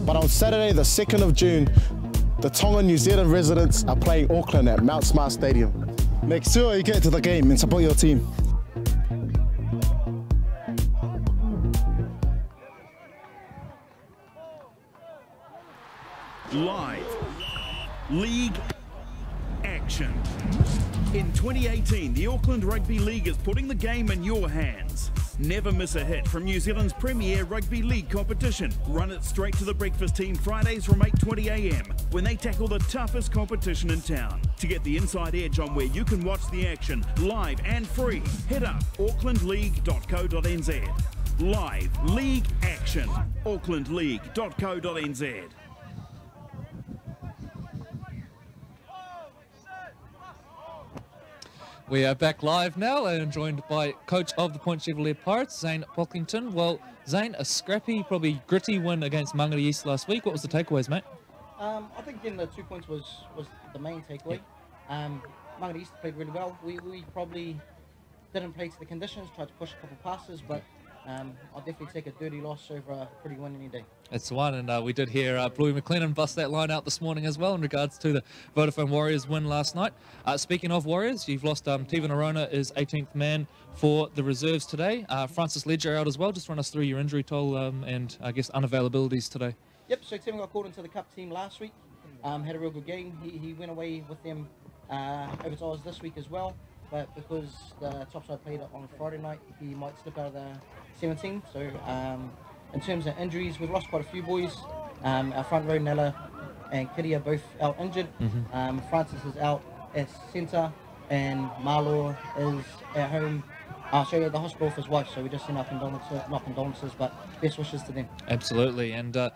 But on Saturday, the 2nd of June, the Tonga New Zealand residents are playing Auckland at Mount Smart Stadium. Make sure you get to the game and support your team. Live league action. In 2018, the Auckland Rugby League is putting the game in your hands. Never miss a hit from New Zealand's premier rugby league competition. Run it straight to the breakfast team Fridays from 8:20 AM when they tackle the toughest competition in town. To get the inside edge on where you can watch the action live and free, head up aucklandleague.co.nz. Live league action, aucklandleague.co.nz. We are back live now and joined by coach of the Point Chevalier Pirates, Zane Pocklington. Well, Zane, a scrappy, probably gritty win against Mangere East last week. What was the takeaways, mate? I think getting the 2 points was the main takeaway. Mangere East played really well. We probably didn't play to the conditions, tried to push a couple passes, but I'll definitely take a dirty loss over a pretty win any day. That's the one, and we did hear Bluey McLennan bust that line out this morning as well in regards to the Vodafone Warriors win last night. Speaking of Warriors, you've lost Tevan Arona is 18th man for the reserves today. Francis Ledger out as well. Just run us through your injury toll and I guess unavailabilities today. Yep, so Tevan got called into the cup team last week. Had a real good game. He went away with them over to Oz this week as well. But because the topside played on Friday night, he might slip out of the 17. So in terms of injuries, we've lost quite a few boys. Our front row, Nella and Kitty, are both out injured. Francis is out at centre, and Marlo is at home. Sorry, at the hospital for his wife. So we just send our condolences, not condolences, but best wishes to them. Absolutely, and I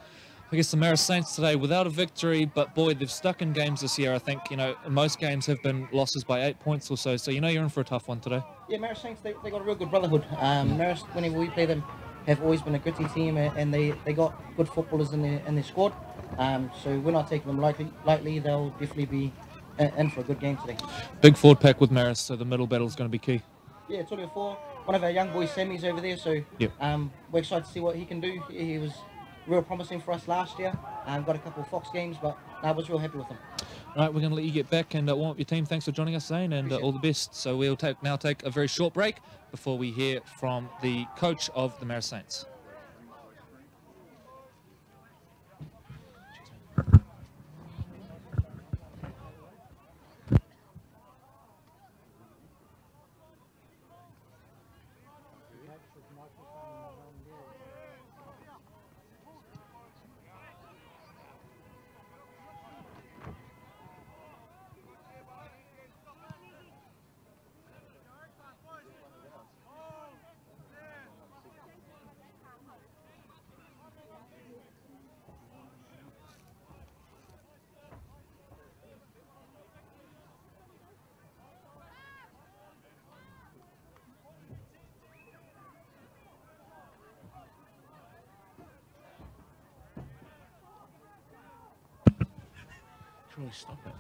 guess the Marist Saints today without a victory, but boy, they've stuck in games this year. I think, you know, most games have been losses by 8 points or so, so you know you're in for a tough one today. Yeah, Marist Saints, they got a real good brotherhood. Marist, whenever we play them, have always been a gritty team, and they got good footballers in their squad. So we're not taking them lightly. They'll definitely be in for a good game today. Big forward pack with Marist, so the middle battle is going to be key. Yeah, it's only a 4. One of our young boys, Sammy's over there, so yep. We're excited to see what he can do. He was real promising for us last year. Got a couple of Fox games, but I was real happy with him. All right, we're going to let you get back and warm up your team. Thanks for joining us, Zane, and all the best. So we'll now take a very short break before we hear from the coach of the Marist Saints. Stop it.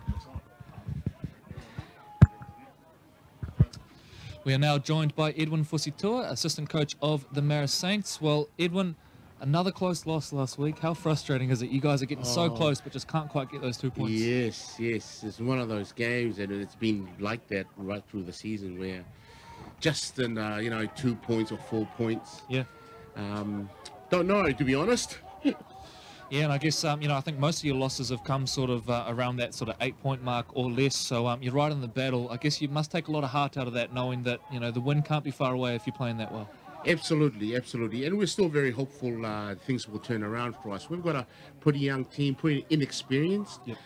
We are now joined by Edwin Fusitua, assistant coach of the Marist Saints. Well, Edwin, another close loss last week. How frustrating is it? You guys are getting so close, but just can't quite get those 2 points. Yes. It's one of those games, and it's been like that right through the season, where just in 2 points or 4 points. Yeah. Don't know, to be honest. Yeah, and I guess, I think most of your losses have come sort of around that sort of 8 point mark or less. So you're right in the battle. I guess you must take a lot of heart out of that, knowing that, the win can't be far away if you're playing that well. Absolutely. And we're still very hopeful things will turn around for us. We've got a pretty young team, pretty inexperienced. Yep.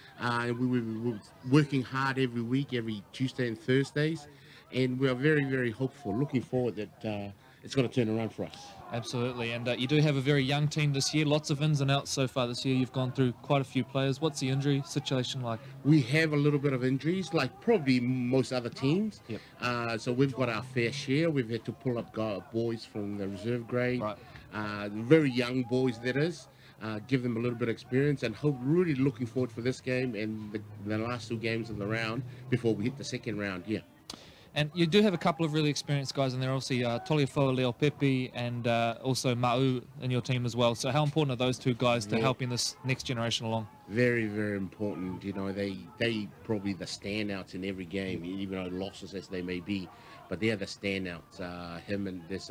We're working hard every week, every Tuesday and Thursdays. And we are very, very hopeful, looking forward that it's going to turn around for us. Absolutely, and you do have a very young team this year, lots of ins and outs so far this year. You've gone through quite a few players. What's the injury situation like? We have a little bit of injuries, like probably most other teams. Yep. So we've got our fair share. We've had to pull up boys from the reserve grade, right. Very young boys that is, give them a little bit of experience, and really looking forward for this game and the last 2 games of the round before we hit the second round, yeah. And you do have a couple of really experienced guys in there, obviously Toliafoa, Leo Pepe, and also Ma'u in your team as well. So how important are those two guys to helping this next generation along? Very, very important. You know, they probably the standouts in every game, even though losses as they may be, but they're the standouts. Him and this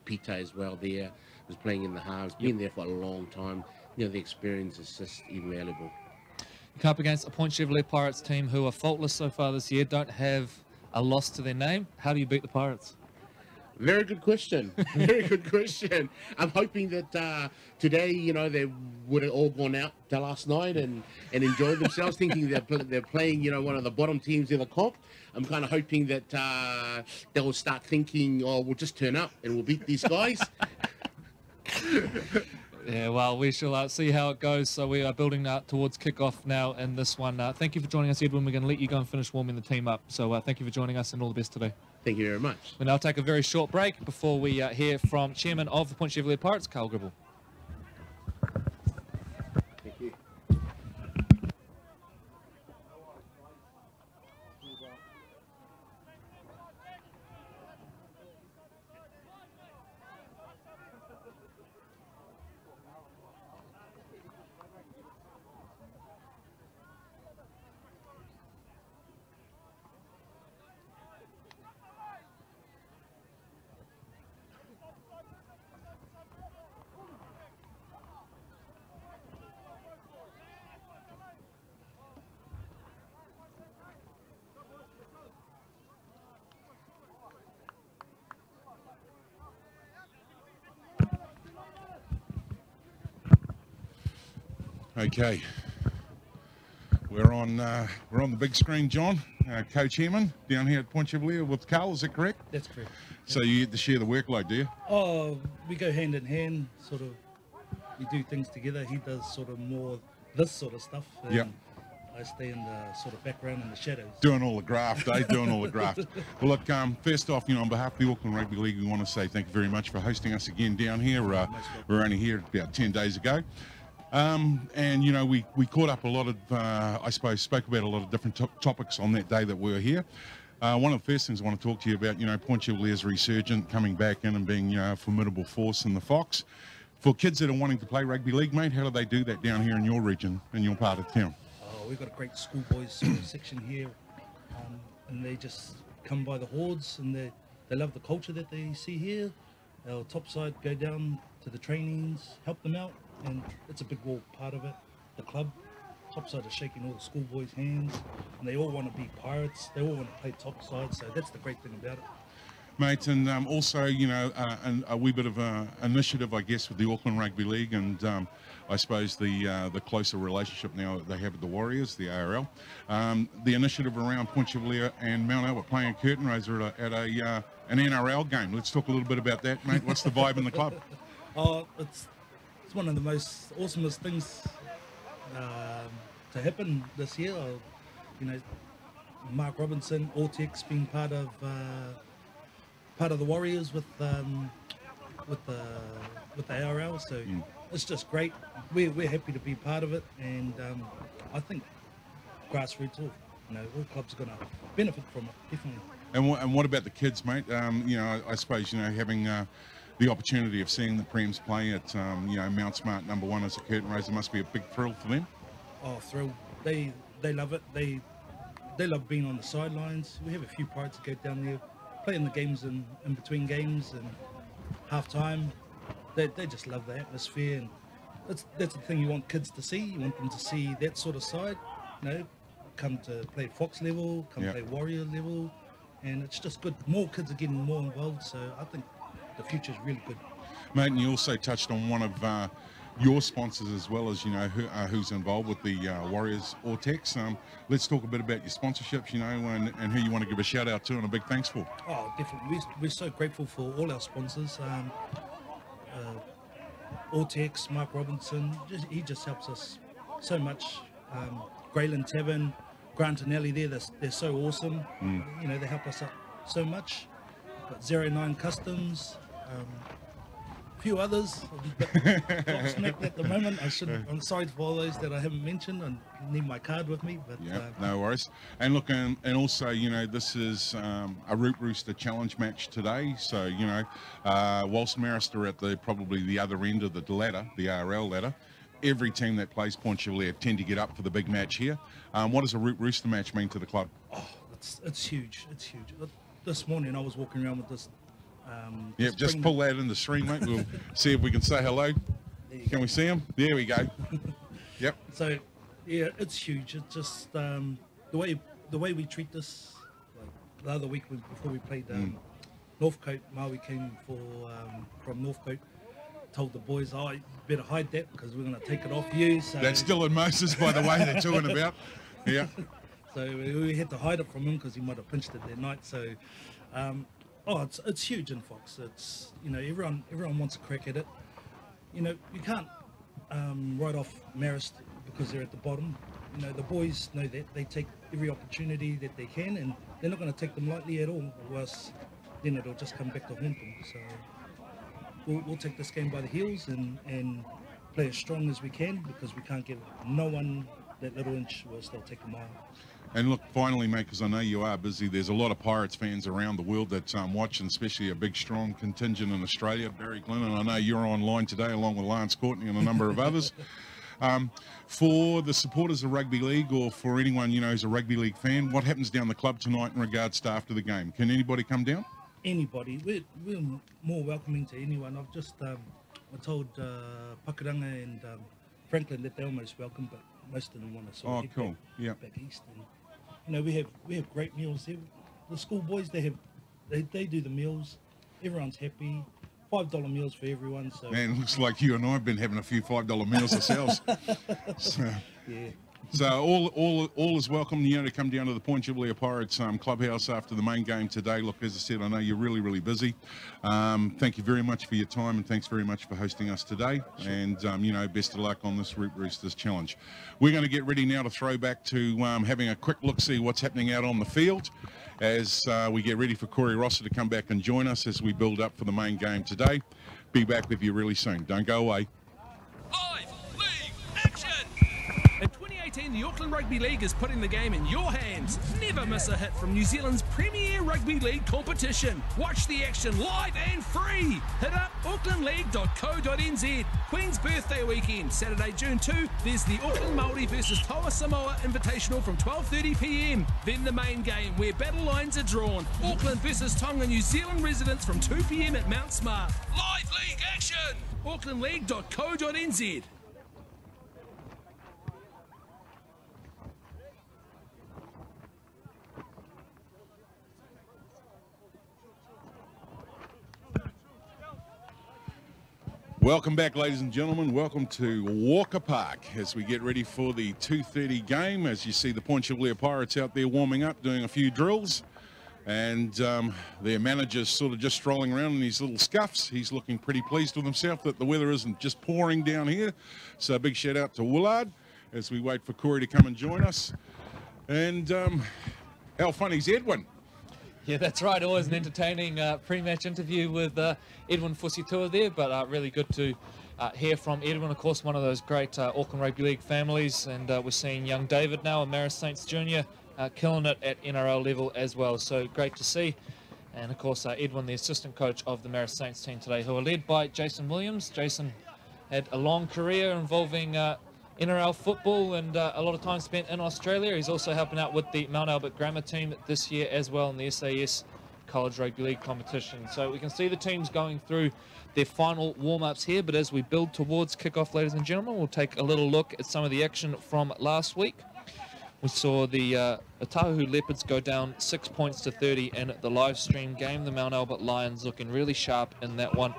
Peter as well there, was playing in the halves, been there for a long time. You know, the experience is just invaluable. You come up against a Point Chevalier Pirates team who are faultless so far this year, don't have a loss to their name. How do you beat the Pirates? Very good question. Very good question. I'm hoping that today, you know, they would have all gone out to last night and enjoyed themselves, thinking they're playing, you know, one of the bottom teams in the comp. I'm kind of hoping that they'll start thinking, oh, we'll just turn up and we'll beat these guys. Yeah, well, we shall see how it goes. So we are building towards kickoff now in this one. Thank you for joining us, Edwin. We're going to let you go and finish warming the team up. So thank you for joining us and all the best today. Thank you very much. We'll now take a very short break before we hear from Chairman of the Point Chevalier Pirates, Carl Gribble. Thank you. Okay, we're on the big screen, John, co-chairman down here at Point Chevalier with Carl. Is that correct? That's correct. So you get to share the workload, do you? Oh, we go hand in hand. Sort of, we do things together. He does sort of more this sort of stuff. And Yeah. I stay in the sort of background in the shadows. Doing all the graft, eh? Doing all the graft. Well, look, first off, you know, on behalf of the Auckland Rugby League, we want to say thank you very much for hosting us again down here. We're only here about 10 days ago. And, you know, we caught up a lot of, I suppose, spoke about a lot of different topics on that day that we were here. One of the first things I want to talk to you about, you know, Point Chevalier's resurgent, coming back in and being, you know, a formidable force in the Fox. For kids that are wanting to play rugby league, mate, how do they do that down here in your region, in your part of town? We've got a great schoolboys sort of section here, and they just come by the hordes, and they love the culture that they see here. Our top side go down to the trainings, help them out, and it's a big wall part of it. The club top side is shaking all the schoolboys' hands, and they all want to be Pirates. They all want to play top side, so that's the great thing about it. Mate, and also, you know, a wee bit of initiative, I guess, with the Auckland Rugby League, and I suppose the closer relationship now that they have with the Warriors, the ARL. The initiative around Point Chevalier and Mount Albert playing curtain raiser at an NRL game. Let's talk a little bit about that, mate. What's the vibe in the club? Oh, it's one of the most awesomest things to happen this year. You know, Mark Robinson, Ortex being part of the Warriors with the ARL, so it's just great. We're happy to be part of it, and I think grassroots, all clubs are going to benefit from it, definitely. And what about the kids, mate? You know, I suppose, you know, having the opportunity of seeing the Prems play at you know, Mount Smart #1 as a curtain raiser must be a big thrill for them. Oh, thrill! They love it. They love being on the sidelines. We have a few Pirates that go down there, playing the games in between games and half time. They just love the atmosphere, and that's the thing you want kids to see. You want them to see that sort of side, you know, come to play Fox level, play Warrior level, and it's just good. More kids are getting more involved, so I think the future is really good. Mate, and you also touched on one of your sponsors as well as, you know, who's involved with the Warriors Ortex. Let's talk a bit about your sponsorships, you know, and who you want to give a shout out to and a big thanks for. Oh, definitely. We're so grateful for all our sponsors. Ortex, Mark Robinson, he just helps us so much. Grayland Tavern, Grant and Ellie there, they're so awesome. You know, they help us out so much. Got 09 Customs, few others. Gobsmacked at the moment. I'm sorry for all those that I haven't mentioned. I need my card with me. But yeah, no worries. And look, and also, you know, this is a Root Rooster Challenge match today. So, you know, whilst Marist are at probably the other end of the ladder, the ARL ladder, every team that plays Point Chevalier tend to get up for the big match here. What does a Root Rooster match mean to the club? Oh, it's huge. It's huge. This morning I was walking around with this. Yeah, just pull that in the stream, mate. We'll see if we can say hello. Can we see him? There we go. Yep. So, yeah, it's huge. It's just the way we treat this. Like the other week before we played Northcote, Maui came from Northcote. Told the boys, oh, you better hide that because we're going to take it off you. So that's still in Moses, by the way, they're talking about. Yeah. So we had to hide it from him because he might have pinched it that night. So, it's huge in Fox. It's, you know, everyone wants a crack at it. You know, you can't write off Marist because they're at the bottom. You know, the boys know that they take every opportunity that they can, and they're not going to take them lightly at all. Or else, then it'll just come back to haunt them. So we'll take this game by the heels and play as strong as we can, because we can't give no one that little inch. We'll still take a mile. And look, finally, mate, because I know you are busy, there's a lot of Pirates fans around the world that watch, and especially a big, strong contingent in Australia. Barry Glennon, I know you're online today along with Lance Courtney and a number of others. For the supporters of Rugby League, or for anyone, you know, who's a Rugby League fan, what happens down the club tonight in regards to after the game? Can anybody come down? Anybody. We're more welcoming to anyone. I've just I told Pakuranga and Franklin that they're almost welcome, but most of them want to sort of head back east. And, you know, we have great meals there. The school boys, they do the meals. Everyone's happy. $5 meals for everyone. So man, it looks like you and I have been having a few $5 meals ourselves. Yeah. So all is welcome, you know, to come down to the Point Chevalier Pirates clubhouse after the main game today. Look, as I said, I know you're really, really busy. Thank you very much for your time, and thanks very much for hosting us today. Sure. And, you know, best of luck on this Root Roosters Challenge. We're going to get ready now to throw back to having a quick look-see what's happening out on the field as we get ready for Corey Rosser to come back and join us as we build up for the main game today. Be back with you really soon. Don't go away. Live League action! In 2018, the Auckland Rugby League is putting the game in your hands. Never miss a hit from New Zealand's premier rugby league competition. Watch the action live and free. Hit up aucklandleague.co.nz. Queen's Birthday Weekend, Saturday, June 2. There's the Auckland Māori versus Toa Samoa Invitational from 12:30 p.m. Then the main game, where battle lines are drawn. Auckland versus Tonga New Zealand residents from 2 p.m. at Mount Smart. Live league action! aucklandleague.co.nz. Welcome back, ladies and gentlemen. Welcome to Walker Park as we get ready for the 2:30 game. As you see the Point Chevalier Pirates out there warming up, doing a few drills. And their manager's sort of just strolling around in his little scuffs. He's looking pretty pleased with himself that the weather isn't just pouring down here. So a big shout out to Willard as we wait for Corey to come and join us. And how funny's Edwin? Yeah, that's right. Always an entertaining pre-match interview with Edwin Fusitua there, but really good to hear from Edwin, of course, one of those great Auckland Rugby League families, and we're seeing young David now, a Marist Saints Junior, killing it at NRL level as well, so great to see. And of course, Edwin, the assistant coach of the Marist Saints team today, who are led by Jason Williams. Jason had a long career involving NRL football and a lot of time spent in Australia. He's also helping out with the Mount Albert Grammar team this year as well in the SAS College Rugby League competition. So we can see the teams going through their final warm-ups here, but as we build towards kickoff, ladies and gentlemen, we'll take a little look at some of the action from last week. We saw the Otahu Leopards go down 6 points to 30 in the live stream game. The Mount Albert Lions looking really sharp in that one,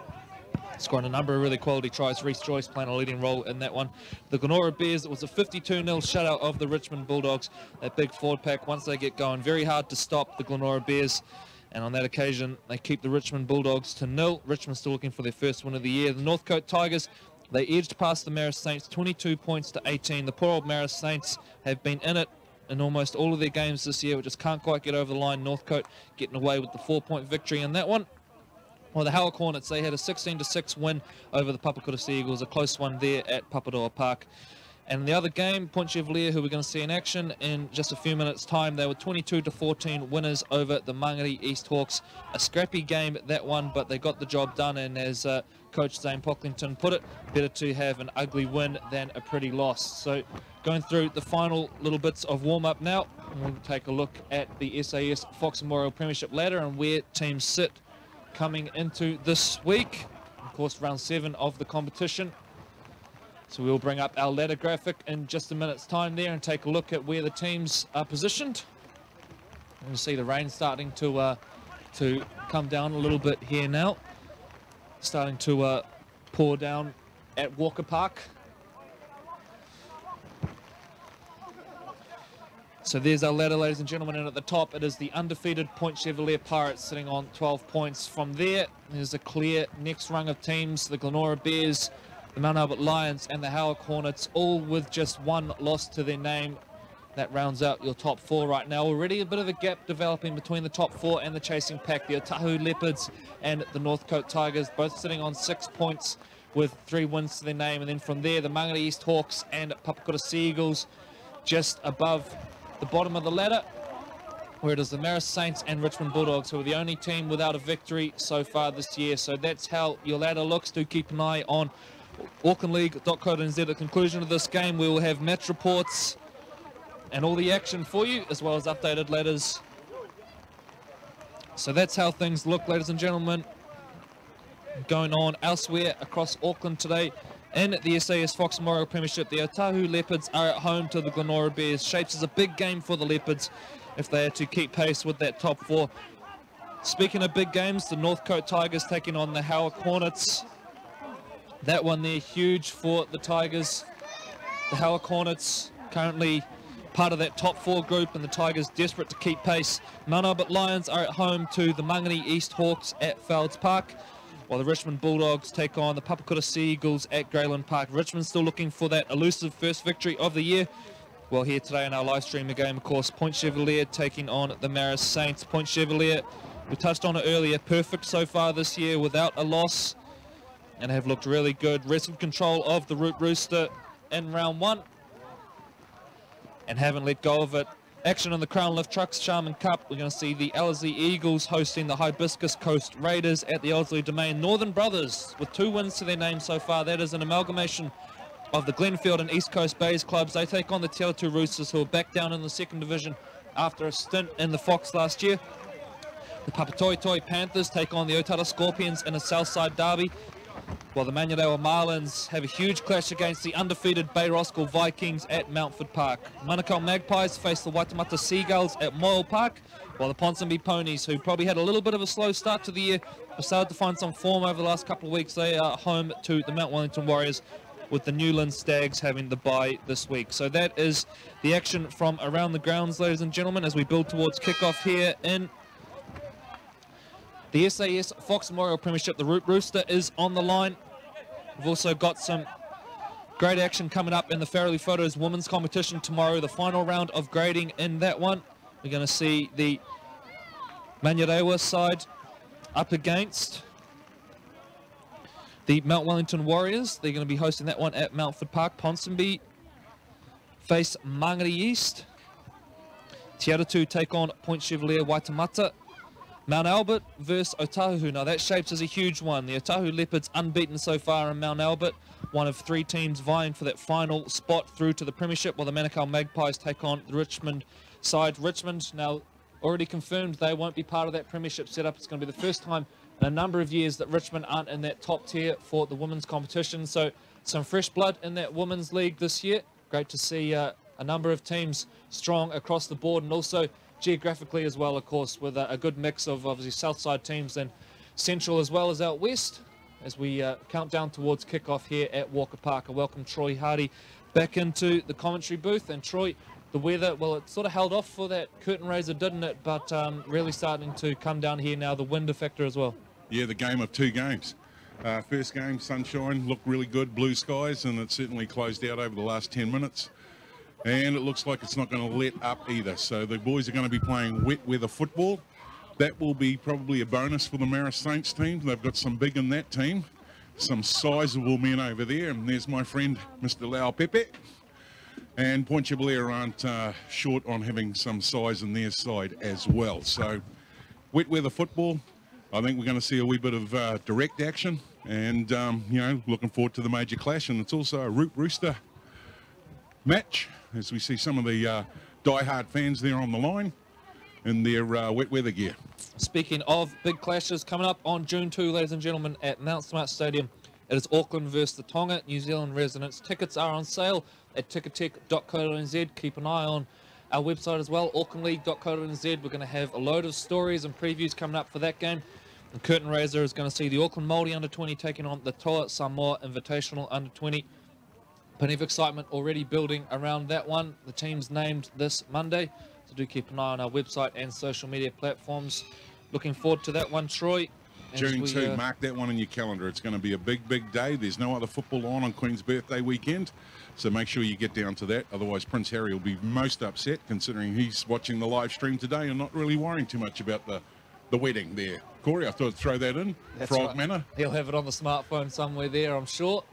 scoring a number of really quality tries. Reece Joyce playing a leading role in that one. The Glenora Bears, it was a 52-0 shutout of the Richmond Bulldogs. That big forward pack, once they get going, very hard to stop the Glenora Bears. And on that occasion, they keep the Richmond Bulldogs to 0. Richmond still looking for their first win of the year. The Northcote Tigers, they edged past the Marist Saints 22 points to 18. The poor old Marist Saints have been in it in almost all of their games this year, but just can't quite get over the line. Northcote getting away with the 4-point victory in that one. Well, the Howard Hornets, they had a 16-6 win over the Papakura Sea Eagles, a close one there at Paparoa Park. And the other game, Point Chevalier, who we're going to see in action in just a few minutes' time, they were 22-14 winners over the Mangere East Hawks. A scrappy game, that one, but they got the job done. And as Coach Zane Pocklington put it, better to have an ugly win than a pretty loss. So going through the final little bits of warm-up now, we'll take a look at the SAS Fox Memorial Premiership ladder and where teams sit coming into this week. Of course, round 7 of the competition. So we'll bring up our ladder graphic in just a minute's time there and take a look at where the teams are positioned. You can see the rain starting to come down a little bit here now. Starting to pour down at Walker Park. So there's our ladder, ladies and gentlemen, and at the top it is the undefeated Point Chevalier Pirates sitting on 12 points. From there, there's a clear next rung of teams, the Glenora Bears, the Mount Albert Lions and the Howard Hornets, all with just one loss to their name. That rounds out your top 4 right now. Already a bit of a gap developing between the top 4 and the chasing pack. The Otahu Leopards and the Northcote Tigers both sitting on 6 points with 3 wins to their name. And then from there, the Mangere East Hawks and Papakura Sea Eagles just above the bottom of the ladder, where it is the Marist Saints and Richmond Bulldogs who are the only team without a victory so far this year. So that's how your ladder looks. Do keep an eye on aucklandleague.co.nz. At the conclusion of this game, we will have match reports and all the action for you, as well as updated ladders. So that's how things look, ladies and gentlemen, going on elsewhere across Auckland today. In the SAS Fox Memorial Premiership, the Otahu Leopards are at home to the Glenora Bears. Shapes as a big game for the Leopards if they are to keep pace with that top 4. Speaking of big games, the Northcote Tigers taking on the Howard Hornets. That one there, huge for the Tigers. The Howard Hornets currently part of that top 4 group, and the Tigers desperate to keep pace. Mount Albert Lions are at home to the Mangere East Hawks at Felds Park, while the Richmond Bulldogs take on the Papakura Sea Eagles at Greyland Park. Richmond still looking for that elusive first victory of the year. Well, here today in our live streaming game, of course, Point Chevalier taking on the Marist Saints. Point Chevalier, we touched on it earlier, perfect so far this year without a loss, and have looked really good. Wrestled control of the Root Rooster in round 1 and haven't let go of it. Action on the Crown Lift Trucks Sharman Cup. We're going to see the Ellerslie Eagles hosting the Hibiscus Coast Raiders at the Ellerslie Domain. Northern Brothers with 2 wins to their name so far. That is an amalgamation of the Glenfield and East Coast Bays clubs. They take on the Te Autū Roosters, who are back down in the 2nd division after a stint in the Fox last year. The Papatoetoe Panthers take on the Otara Scorpions in a Southside derby, while the Manurewa Marlins have a huge clash against the undefeated Bay Roskill Vikings at Mountford Park. Manukau Magpies face the Waitemata Seagulls at Moyle Park, while the Ponsonby Ponies, who probably had a little bit of a slow start to the year, have started to find some form over the last couple of weeks. They are home to the Mount Wellington Warriors, with the Newland Stags having the bye this week. So that is the action from around the grounds, ladies and gentlemen, as we build towards kickoff here in the SAS Fox Memorial Premiership. The Root Rooster is on the line. We've also got some great action coming up in the Farrelly Photos women's competition tomorrow, the final round of grading in that one. We're going to see the Manurewa side up against the Mount Wellington Warriors. They're going to be hosting that one at Mountford Park. Ponsonby face Mangere East. Te Autū take on Point Chevalier Waitemata. Mount Albert versus Otahu. Now that shapes as a huge one. The Otahu Leopards unbeaten so far in Mount Albert, one of 3 teams vying for that final spot through to the Premiership, while the Manukau Magpies take on the Richmond side. Richmond now already confirmed they won't be part of that Premiership setup. It's going to be the first time in a number of years that Richmond aren't in that top tier for the women's competition. So some fresh blood in that women's league this year. Great to see a number of teams strong across the board, and also geographically as well, of course, with a good mix of obviously south side teams and central as well as out west, as we count down towards kickoff here at Walker Park. I welcome Troy Hardy back into the commentary booth. And Troy, the weather, well, it sort of held off for that curtain raiser, didn't it? But really starting to come down here now, the wind factor as well. Yeah, the game of 2 games. First game, sunshine, looked really good, blue skies, and it certainly closed out over the last 10 minutes. And it looks like it's not going to let up either. So the boys are going to be playing wet weather football. That will be probably a bonus for the Marist Saints team. They've got some big in that team, some sizable men over there. And there's my friend, Mr. Lau Pepe. And Point Chevalier aren't short on having some size in their side as well. So wet weather football, I think we're going to see a wee bit of direct action. And, you know, looking forward to the major clash. And it's also a Root Rooster match, as we see some of the die-hard fans there on the line in their wet weather gear. Speaking of big clashes, coming up on June 2, ladies and gentlemen, at Mount Smart Stadium, it is Auckland versus the Tonga, New Zealand residents. Tickets are on sale at ticketek.co.nz. Keep an eye on our website as well, aucklandleague.co.nz. We're going to have a load of stories and previews coming up for that game. The curtain raiser is going to see the Auckland Māori under-20 taking on the Toa Samoa Invitational under-20. Plenty of excitement already building around that one. The team's named this Monday, so do keep an eye on our website and social media platforms. Looking forward to that one, Troy. June 2, mark that one in your calendar. It's going to be a big, big day. There's no other football on Queen's birthday weekend, so make sure you get down to that. Otherwise, Prince Harry will be most upset, considering he's watching the live stream today and not really worrying too much about the wedding there. Corey, I thought I'd throw that in. That's Frog right. Manor. He'll have it on the smartphone somewhere there, I'm sure.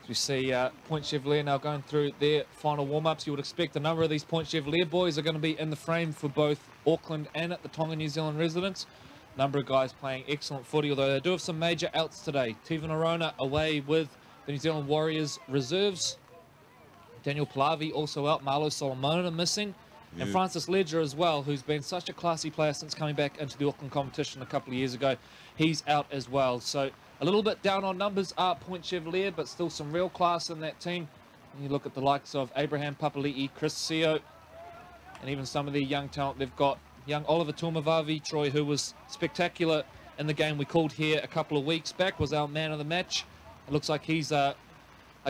As we see Point Chevalier now going through their final warm-ups, you would expect a number of these Point Chevalier boys are going to be in the frame for both Auckland and at the Tonga New Zealand residents. Number of guys playing excellent footy, although they do have some major outs today. Teven Arona away with the New Zealand Warriors reserves. Daniel Palavi also out. Marlo Solomona missing. Yeah. And Francis Ledger as well, who's been such a classy player since coming back into the Auckland competition a couple of years ago. He's out as well. So a little bit down on numbers are Point Chevalier, but still some real class in that team. And you look at the likes of Abraham Papali'i, Chris Seo, and even some of the young talent they've got. Young Oliver Tuamavavi, Troy, who was spectacular in the game we called here a couple of weeks back, was our man of the match. It looks like he's, I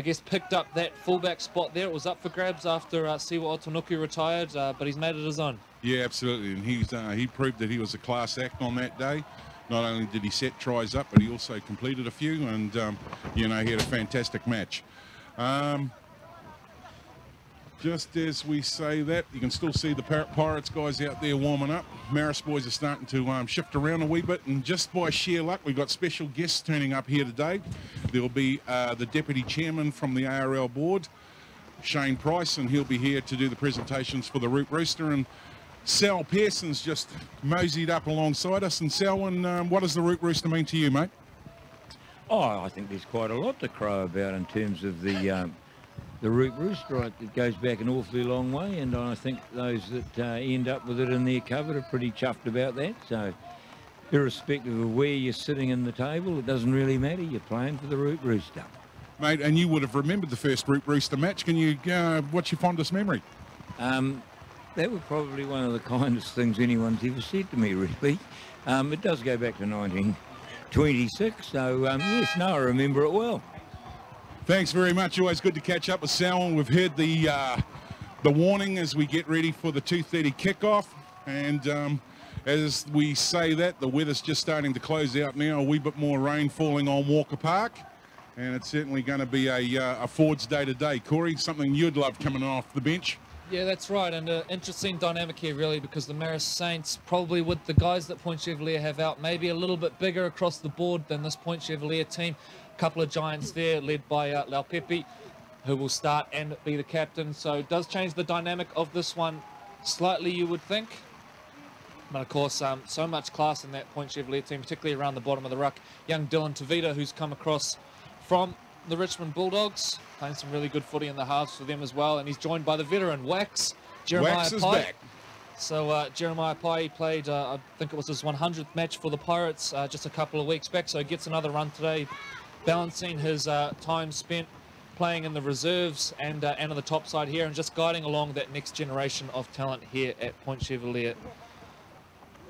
guess, picked up that fullback spot there. It was up for grabs after Siwa Otonuku retired, but he's made it his own. Yeah, absolutely, and he proved that he was a class act on that day. Not only did he set tries up, but he also completed a few, and, you know, he had a fantastic match. Just as we say that, you can still see the Pirates guys out there warming up. Marist boys are starting to shift around a wee bit, and just by sheer luck, we've got special guests turning up here today. There will be the Deputy Chairman from the ARL board, Shane Price, and he'll be here to do the presentations for the Root Rooster. And Sal Pearson's just moseyed up alongside us. And Selwyn, what does the Root Rooster mean to you, mate? Oh, I think there's quite a lot to crow about in terms of the Root Rooster. It goes back an awfully long way, and I think those that end up with it in their cupboard are pretty chuffed about that. So irrespective of where you're sitting in the table, it doesn't really matter. You're playing for the Root Rooster. Mate, and you would have remembered the first Root Rooster match. Can you, what's your fondest memory? That was probably one of the kindest things anyone's ever said to me, really. It does go back to 1926, so yes, no, I remember it well. Thanks very much. Always good to catch up with Selwyn. We've heard the warning as we get ready for the 2:30 kickoff, and as we say that, the weather's just starting to close out now. A wee bit more rain falling on Walker Park, and it's certainly going to be a Ford's day today. Corey, something you'd love coming off the bench? Yeah, that's right, and an interesting dynamic here really, because the Marist Saints, probably with the guys that Point Chevalier have out, maybe a little bit bigger across the board than this Point Chevalier team. Couple of giants there led by Lau Pepe, who will start and be the captain, so it does change the dynamic of this one slightly, you would think. But of course, so much class in that Point Chevalier team, particularly around the bottom of the ruck. Young Dylan Tavita, who's come across from the Richmond Bulldogs, playing some really good footy in the halves for them as well, and he's joined by the veteran Wax, Jeremiah Wax is Pai. back. So Jeremiah Pai played, I think it was his 100th match for the Pirates just a couple of weeks back, so he gets another run today, balancing his time spent playing in the reserves and on the top side here, and just guiding along that next generation of talent here at Point Chevalier.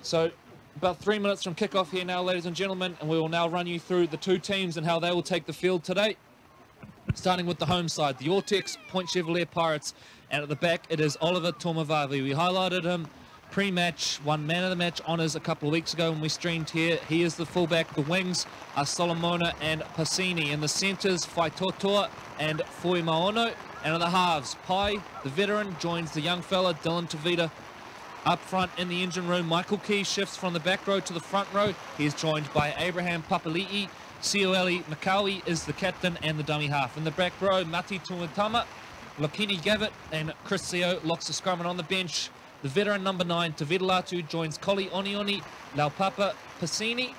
So about 3 minutes from kickoff here now, ladies and gentlemen, and we will now run you through the two teams and how they will take the field today. Starting with the home side, the Ortex Point Chevalier Pirates, and at the back it is Oliver Tuamavavi. We highlighted him pre-match, won man of the match honours a couple of weeks ago when we streamed here. He is the fullback. The wings are Solomona and Pasini. In the centres, Faitotoa and Fui Maono. And in the halves, Pai, the veteran, joins the young fella Dylan Tavita Up front in the engine room, Michael Key shifts from the back row to the front row. He is joined by Abraham Papali'i. Sioleli Makawi is the captain and the dummy half. In the back row, Mati Tuatama, Lokini Gavitt and Chris Seo locks the scrum. And on the bench, the veteran number 9, Tavedalatu, joins Koli Onioni, Laupapa Pasini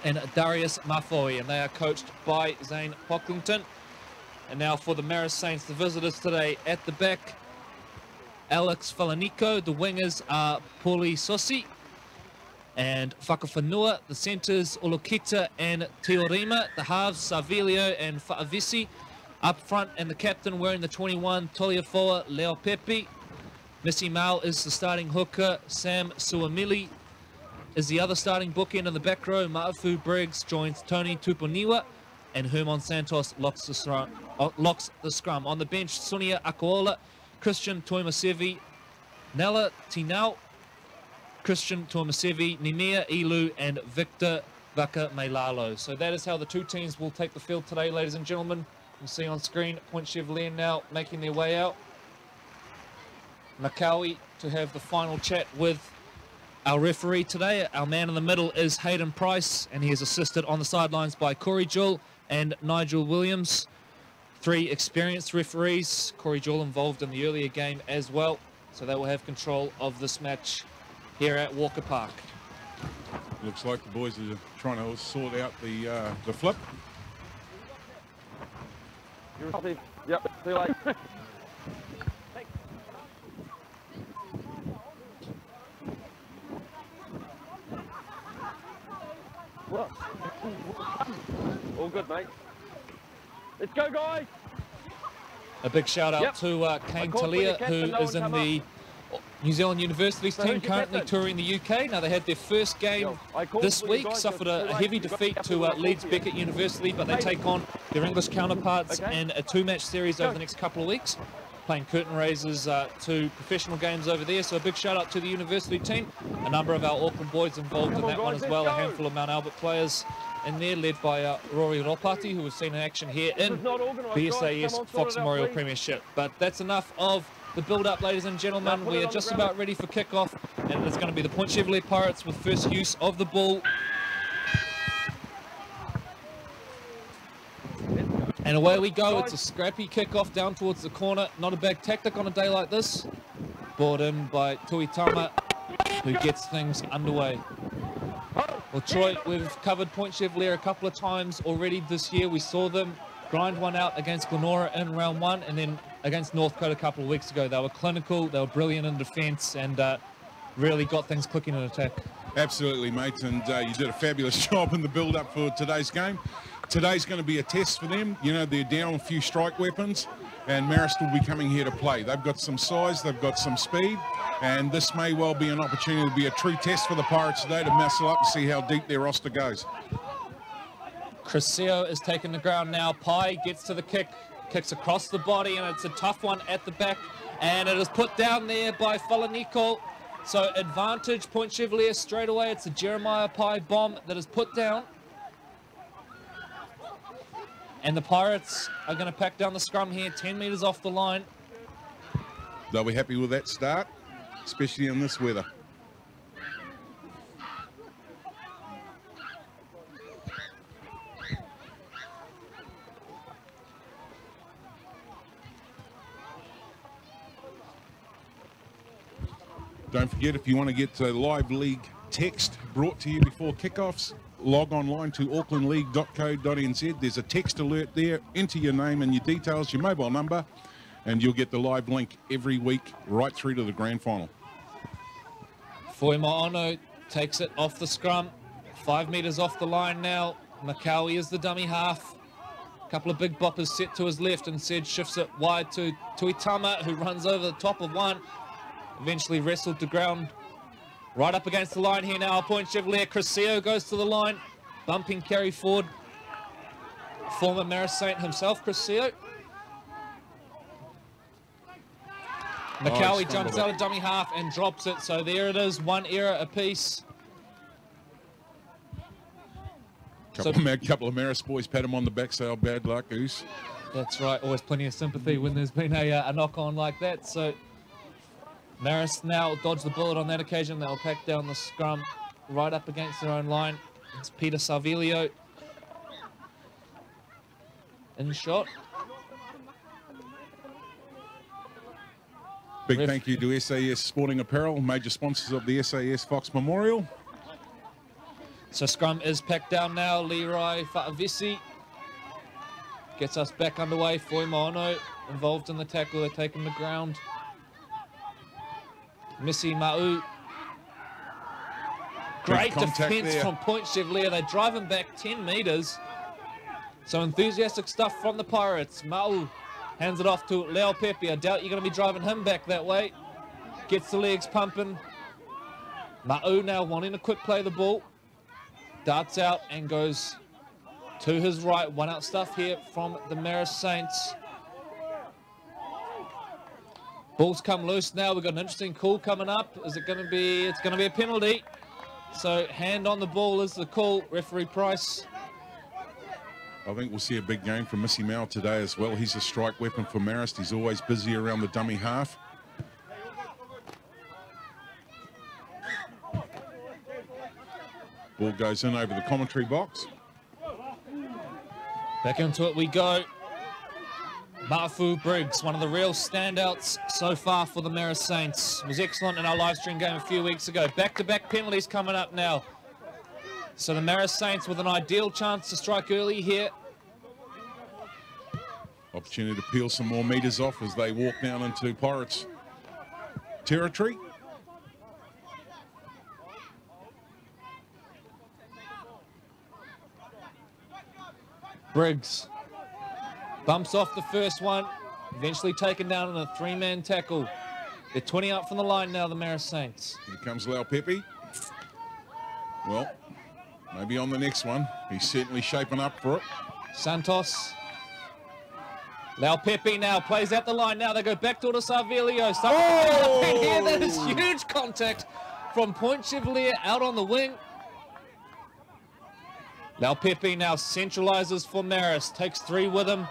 and Darius Mafoi. And they are coached by Zane Pocklington. And now for the Marist Saints, the visitors today at the back, Alex Falanico. The wingers are Pauli Sosi and Whakawhanua. The centres, Olokita and Teorima. The halves, Savilio and Fa'avisi. Up front, and the captain wearing the 21, Toliafoa Leo Pepe. Missy Mao is the starting hooker. Sam Suamili is the other starting bookend. In the back row, Ma'afu Briggs joins Tony Tuponiwa, and Hermon Santos locks the scrum. On the bench, Sonia Akoola, Christian Toimasevi, Nella Tinau, Christian Toimasevi, Nimea Ilu, and Victor Vaka Meilalo. So that is how the two teams will take the field today, ladies and gentlemen. You can see on screen, Point Chevalier now making their way out. Makawi to have the final chat with our referee today. Our man in the middle is Hayden Price, and he is assisted on the sidelines by Corey Jewell and Nigel Williams. 3 experienced referees. Corey Jewell involved in the earlier game as well, so they will have control of this match here at Walker Park. Looks like the boys are trying to sort out the flip. Yep, see you later. What? All good, mate. Let's go, guys. A big shout out to Kane Talia, who is in the New Zealand Universities team, currently touring the UK. Now, they had their first game this week, suffered a heavy defeat to Leeds Beckett University, but they take on their English counterparts in a 2-match series over the next couple of weeks, playing curtain raisers to professional games over there. So a big shout out to the university team. A number of our Auckland boys involved in that one as well. A handful of Mount Albert players in there, led by Rory Ropati, who we've seen in action here in BSAS Fox Memorial Premiership. But that's enough of the build-up, ladies and gentlemen. We are just about ready for kickoff, and it's going to be the Point Chevalier Pirates with first use of the ball. And away we go. It's a scrappy kickoff down towards the corner. Not a bad tactic on a day like this. Brought in by Tuitama, who gets things underway. Well, Troy, we've covered Point Chevalier a couple of times already this year. We saw them grind one out against Glenora in round 1, and then against Northcote a couple of weeks ago. They were clinical, they were brilliant in defence, and really got things clicking in attack. Absolutely, mate, and you did a fabulous job in the build-up for today's game. Today's going to be a test for them. You know, they're down a few strike weapons, and Marist will be coming here to play. They've got some size, they've got some speed, and this may well be an opportunity to be a true test for the Pirates today to muscle up and see how deep their roster goes. Chris Seo is taking the ground now. Pai gets to the kick, kicks across the body, and it's a tough one at the back, and it is put down there by Falanico. So advantage Point Chevalier straight away. It's a Jeremiah Pai bomb that is put down. And the Pirates are going to pack down the scrum here, 10 metres off the line. They'll be happy with that start, especially in this weather. Don't forget, if you want to get the live league text brought to you before kickoffs, log online to aucklandleague.co.nz. There's a text alert there. Enter your name and your details, your mobile number, and you'll get the live link every week right through to the grand final. Foima Ono takes it off the scrum. 5 metres off the line now. Makawi is the dummy half. A couple of big boppers set to his left, and Sed shifts it wide to Tuitama, who runs over the top of one. Eventually wrestled to ground. Right up against the line here now, Point Chevalier. Chris Seo goes to the line, bumping carry forward. Former Marist Saint himself, Chris Seo. Makawi jumps out of dummy half and drops it, so there it is, 1 error apiece. Couple of Marist boys pat him on the back, say, oh, bad luck, Goose. That's right, always plenty of sympathy when there's been a knock-on like that. So Marist now dodged the bullet on that occasion. They'll pack down the scrum right up against their own line. It's Peter Sarvilio in shot. Big thank you to SAS Sporting Apparel, major sponsors of the SAS Fox Memorial. So scrum is packed down now. Leroy Fa'avisi gets us back underway. Foi Maono involved in the tackle. They're taking the ground. Missy Ma'u. Great defence from Point Chevalier. They drive him back 10 metres. So enthusiastic stuff from the Pirates. Ma'u hands it off to Leo Pepe. I doubt you're going to be driving him back that way. Gets the legs pumping. Ma'u now wanting to quick play the ball. Darts out and goes to his right. One out stuff here from the Marist Saints. Ball's come loose now. We've got an interesting call coming up. Is it going to be? It's going to be a penalty. So hand on the ball is the call. Referee Price. I think we'll see a big game from Missy Mao today as well. He's a strike weapon for Marist. He's always busy around the dummy half. Ball goes in over the commentary box. Back into it we go. Mafu Briggs, one of the real standouts so far for the Marist Saints. Was excellent in our live stream game a few weeks ago. Back-to-back penalties coming up now. So the Marist Saints with an ideal chance to strike early here. Opportunity to peel some more metres off as they walk down into Pirates territory. Briggs bumps off the first one, eventually taken down in a three-man tackle. They're 20 out from the line now, the Marist Saints. Here comes Lau Pepe. Well, maybe on the next one. He's certainly shaping up for it. Santos. Lau Pepe now plays out the line. Now they go back to Sarvilio. Here, that is huge contact from Point Chevalier out on the wing. Lau Pepe now centralises for Marist. Takes three with him.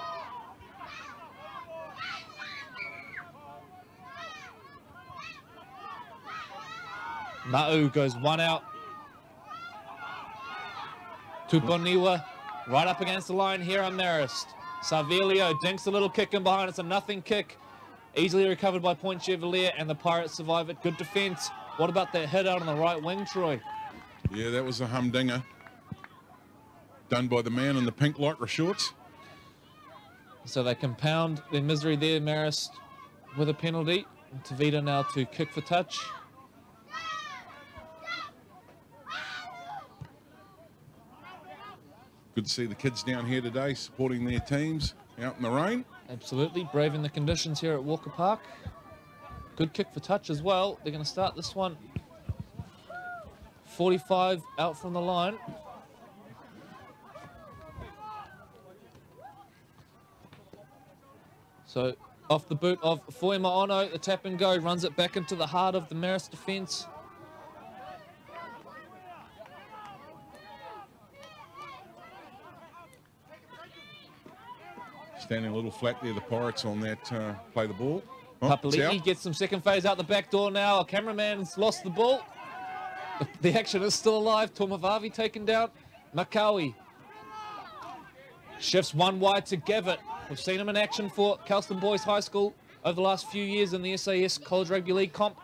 Ma'u goes one out. Tuponiwa right up against the line here on Marist. Sarvilio dinks a little kick in behind. It's a nothing kick. Easily recovered by Point Chevalier, and the Pirates survive it. Good defence. What about that hit out on the right wing, Troy? Yeah, that was a humdinger. Done by the man in the pink lycra shorts. So they compound their misery there, Marist, with a penalty. Tavita now to kick for touch. Good to see the kids down here today supporting their teams out in the rain. Absolutely, braving the conditions here at Walker Park. Good kick for touch as well. They're going to start this one. 45 out from the line. So off the boot of Foi Maono, the tap and go, runs it back into the heart of the Marist defence. Standing a little flat there, the Pirates on that play the ball. Oh, Papali'i gets some second phase out the back door now. A cameraman's lost the ball. The action is still alive. Tomavavi taken down. Makawi shifts one wide to Gavitt. We've seen him in action for Kelston Boys High School over the last few years in the SAS College Rugby League comp.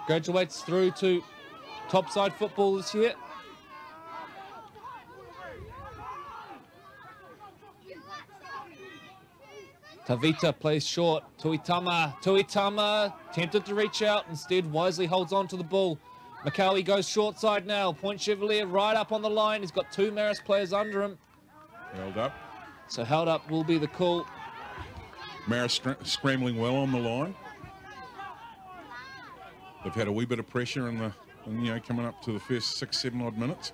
Graduates through to topside football this year. Tavita plays short. Tuitama tempted to reach out. Instead, wisely holds on to the ball. Makawi goes short side now. Point Chevalier right up on the line. He's got two Marist players under him. Held up. So held up will be the call. Marist scrambling well on the line. They've had a wee bit of pressure in the, coming up to the first 6-7 odd minutes.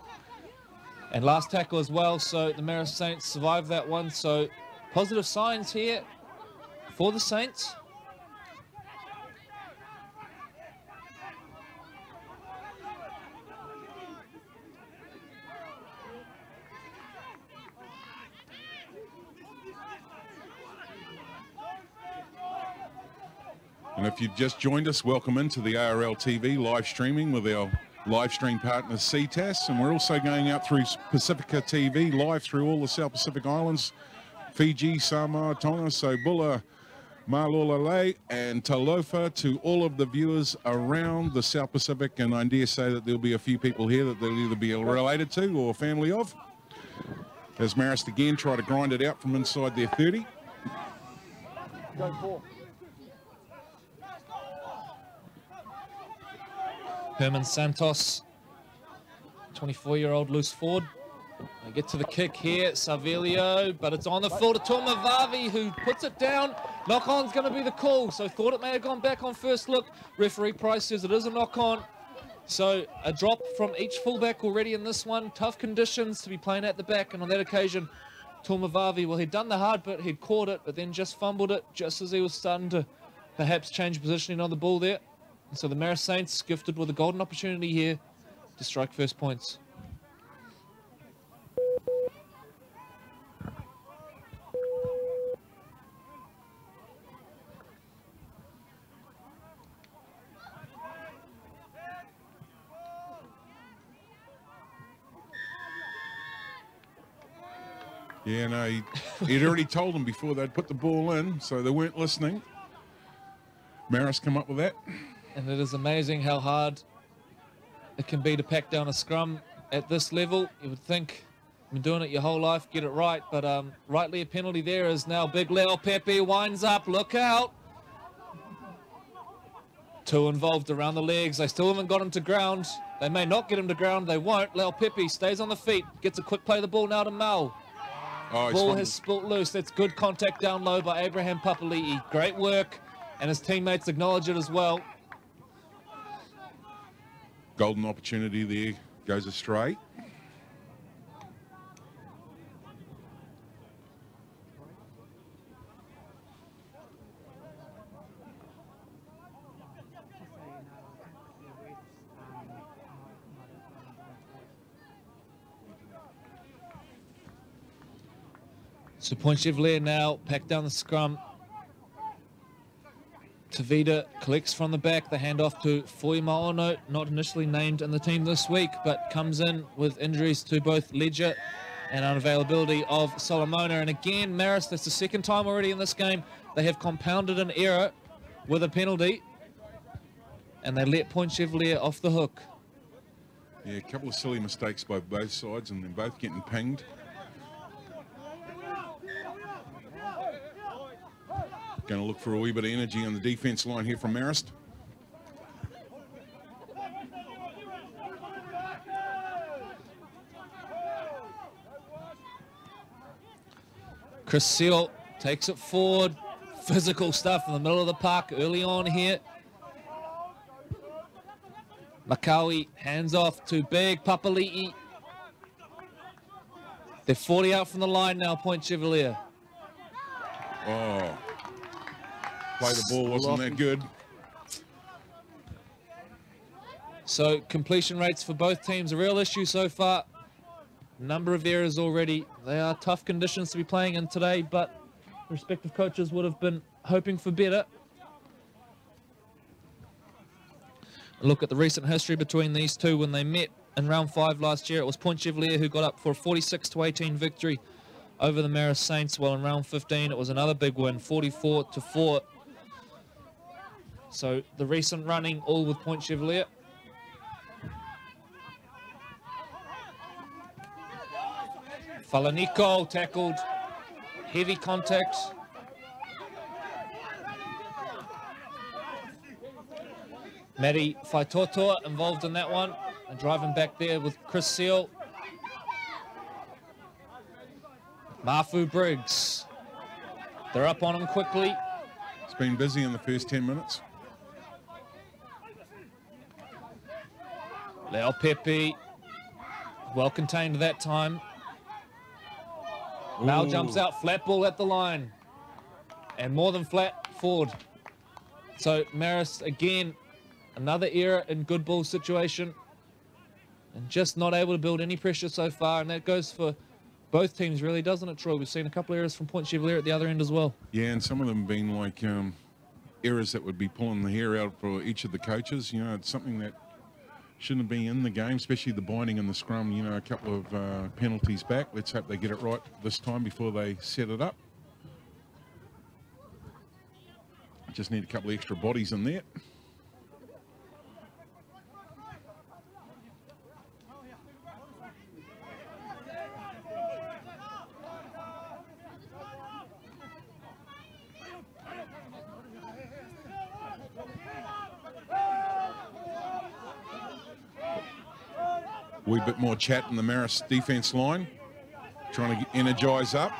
And last tackle as well. So the Marist Saints survived that one. So positive signs here for the Saints. And if you've just joined us, welcome into the ARL TV live streaming with our live stream partner Ctas, and we're also going out through Pacifica TV live through all the South Pacific Islands, Fiji, Samoa, Tonga, Sobula, Malolale and Talofa, to all of the viewers around the South Pacific, and I dare say that there'll be a few people here that they'll either be related to or family of. As Marist again try to grind it out from inside their 30. Go 4. Herman Santos, 24-year-old loose forward. They get to the kick here, Savelio, but it's on the full to Tomavavi, who puts it down. Knock-on's going to be the call, so thought it may have gone back on first look. Referee Price says it is a knock-on. So a drop from each fullback already in this one. Tough conditions to be playing at the back, and on that occasion, Tomavavi, well, he'd done the hard bit, he'd caught it, but then just fumbled it just as he was starting to perhaps change positioning on the ball there. And so the Marist Saints gifted with a golden opportunity here to strike first points. Yeah, no, he'd already told them before they'd put the ball in, so they weren't listening. Marist come up with that. And it is amazing how hard it can be to pack down a scrum at this level. You would think you've been doing it your whole life, get it right, but rightly a penalty there is now big Leo Pepe winds up, look out. 2 involved around the legs, they still haven't got him to ground. They may not get him to ground, they won't. Leo Pepe stays on the feet, gets a quick play of the ball now to Mal. Oh, ball has spilt loose. That's good contact down low by Abraham Papali'i. Great work, and his teammates acknowledge it as well. Golden opportunity there, goes astray. So Point Chevalier now pack down the scrum. Tavita collects from the back, the handoff to Foi Maono, not initially named in the team this week, but comes in with injuries to both Ledger and unavailability of Solomona. And again, Marist, that's the second time already in this game, they have compounded an error with a penalty, and they let Point Chevalier off the hook. Yeah, a couple of silly mistakes by both sides, and they're both getting pinged. Going to look for a wee bit of energy on the defence line here from Marist. Chris Seal takes it forward. Physical stuff in the middle of the park early on here. Makawi hands off to big Papali'i. They're 40 out from the line now, Point Chevalier. Oh. Play the ball wasn't that good. So completion rates for both teams a real issue so far. Number of errors already. They are tough conditions to be playing in today, but respective coaches would have been hoping for better. Look at the recent history between these two. When they met in round 5 last year, it was Point Chevalier who got up for a 46-18 victory over the Marist Saints, while in round 15 it was another big win, 44-4. So the recent running all with Point Chevalier. Falaniko tackled, heavy contact. Mary Faitoto involved in that one, and driving back there with Chris Seal. Mafu Briggs, they're up on him quickly. It's been busy in the first 10 minutes. Leo Pepe, well contained that time. Mal jumps out, flat ball at the line. And more than flat, forward. So Marist, again, another error in good ball situation. And just not able to build any pressure so far. And that goes for both teams, really, doesn't it, Troy? We've seen a couple of errors from Point Chevalier at the other end as well. Yeah, and some of them been like errors that would be pulling the hair out for each of the coaches. You know, it's something that shouldn't have been in the game, especially the binding and the scrum, you know, a couple of penalties back. Let's hope they get it right this time before they set it up. Just need a couple of extra bodies in there. Wee bit more chat in the Marist defence line, trying to energise up.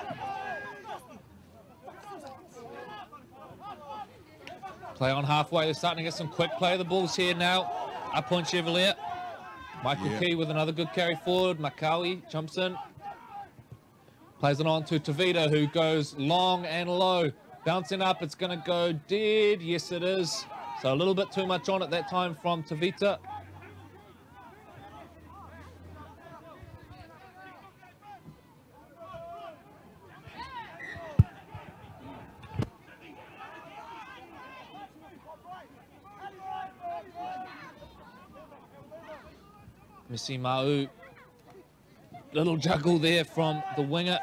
Play on halfway. They're starting to get some quick play of the balls here now. Up on Chevalier. Michael Key with another good carry forward. Makawi jumps in. Plays it on to Tavita, who goes long and low. Bouncing up, it's going to go dead. Yes, it is. So a little bit too much on at that time from Tavita. Missy Mau, little juggle there from the winger,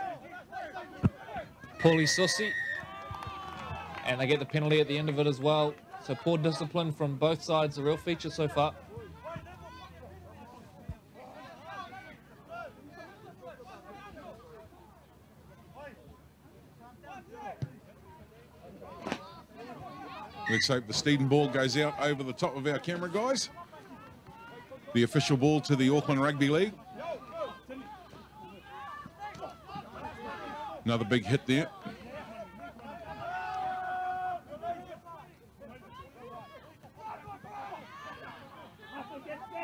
Paulie Susi, and they get the penalty at the end of it as well. So poor discipline from both sides, a real feature so far. Let's hope the Steeden ball goes out over the top of our camera guys. The official ball to the Auckland Rugby League. Another big hit there.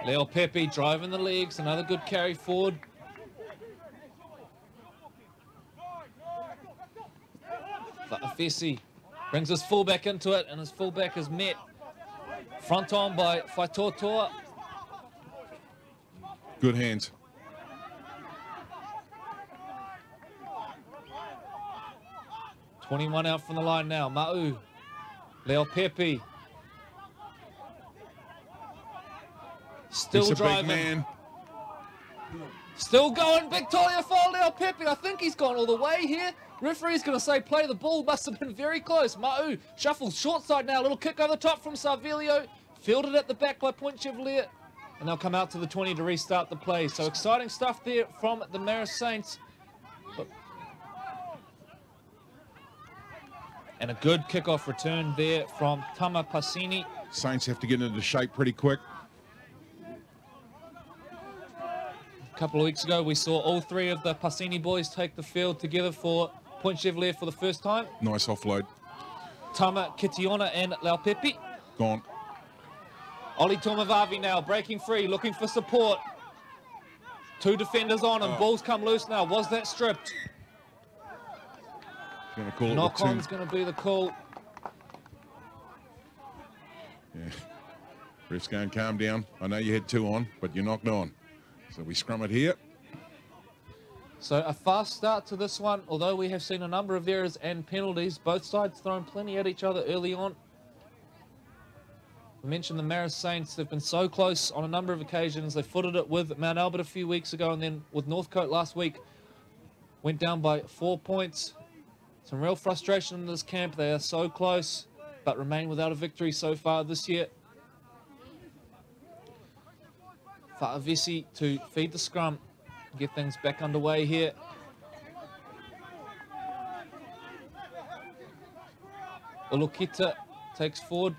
Leo Pepe driving the legs, another good carry forward. Fa'afesi brings his fullback into it, and his fullback is met front on by Faitotoa. Good hands. "21 out from the line now. Mau, Leo Pepe. Still driving. Big man. Still going. Big Talia for Leo Pepe. I think he's gone all the way here. Referee's going to say play the ball. Must have been very close. Mau shuffles short side now. Little kick over the top from Sarvelio. Fielded at the back by Point Chevalier. And they'll come out to the 20 to restart the play. So exciting stuff there from the Marist Saints. And a good kickoff return there from Tama Pasini. Saints have to get into shape pretty quick. A couple of weeks ago, we saw all three of the Pasini boys take the field together for Point Chevalier for the first time. Nice offload. Tama Kitiona and Laupepi. Gone. Oli Tomavavi now breaking free, looking for support. Two defenders on him. Balls come loose now. Was that stripped? Going to call it knock on's going to be the call. Yeah. Ref's going, calm down. I know you had two on, but you're knocked on. So we scrum it here. So a fast start to this one, although we have seen a number of errors and penalties. Both sides throwing plenty at each other early on. We mentioned the Marist Saints. They've been so close on a number of occasions. They footed it with Mount Albert a few weeks ago, and then with Northcote last week. Went down by 4 points. Some real frustration in this camp. They are so close, but remain without a victory so far this year. Fa'avisi to feed the scrum, get things back underway here. Ulukita takes forward.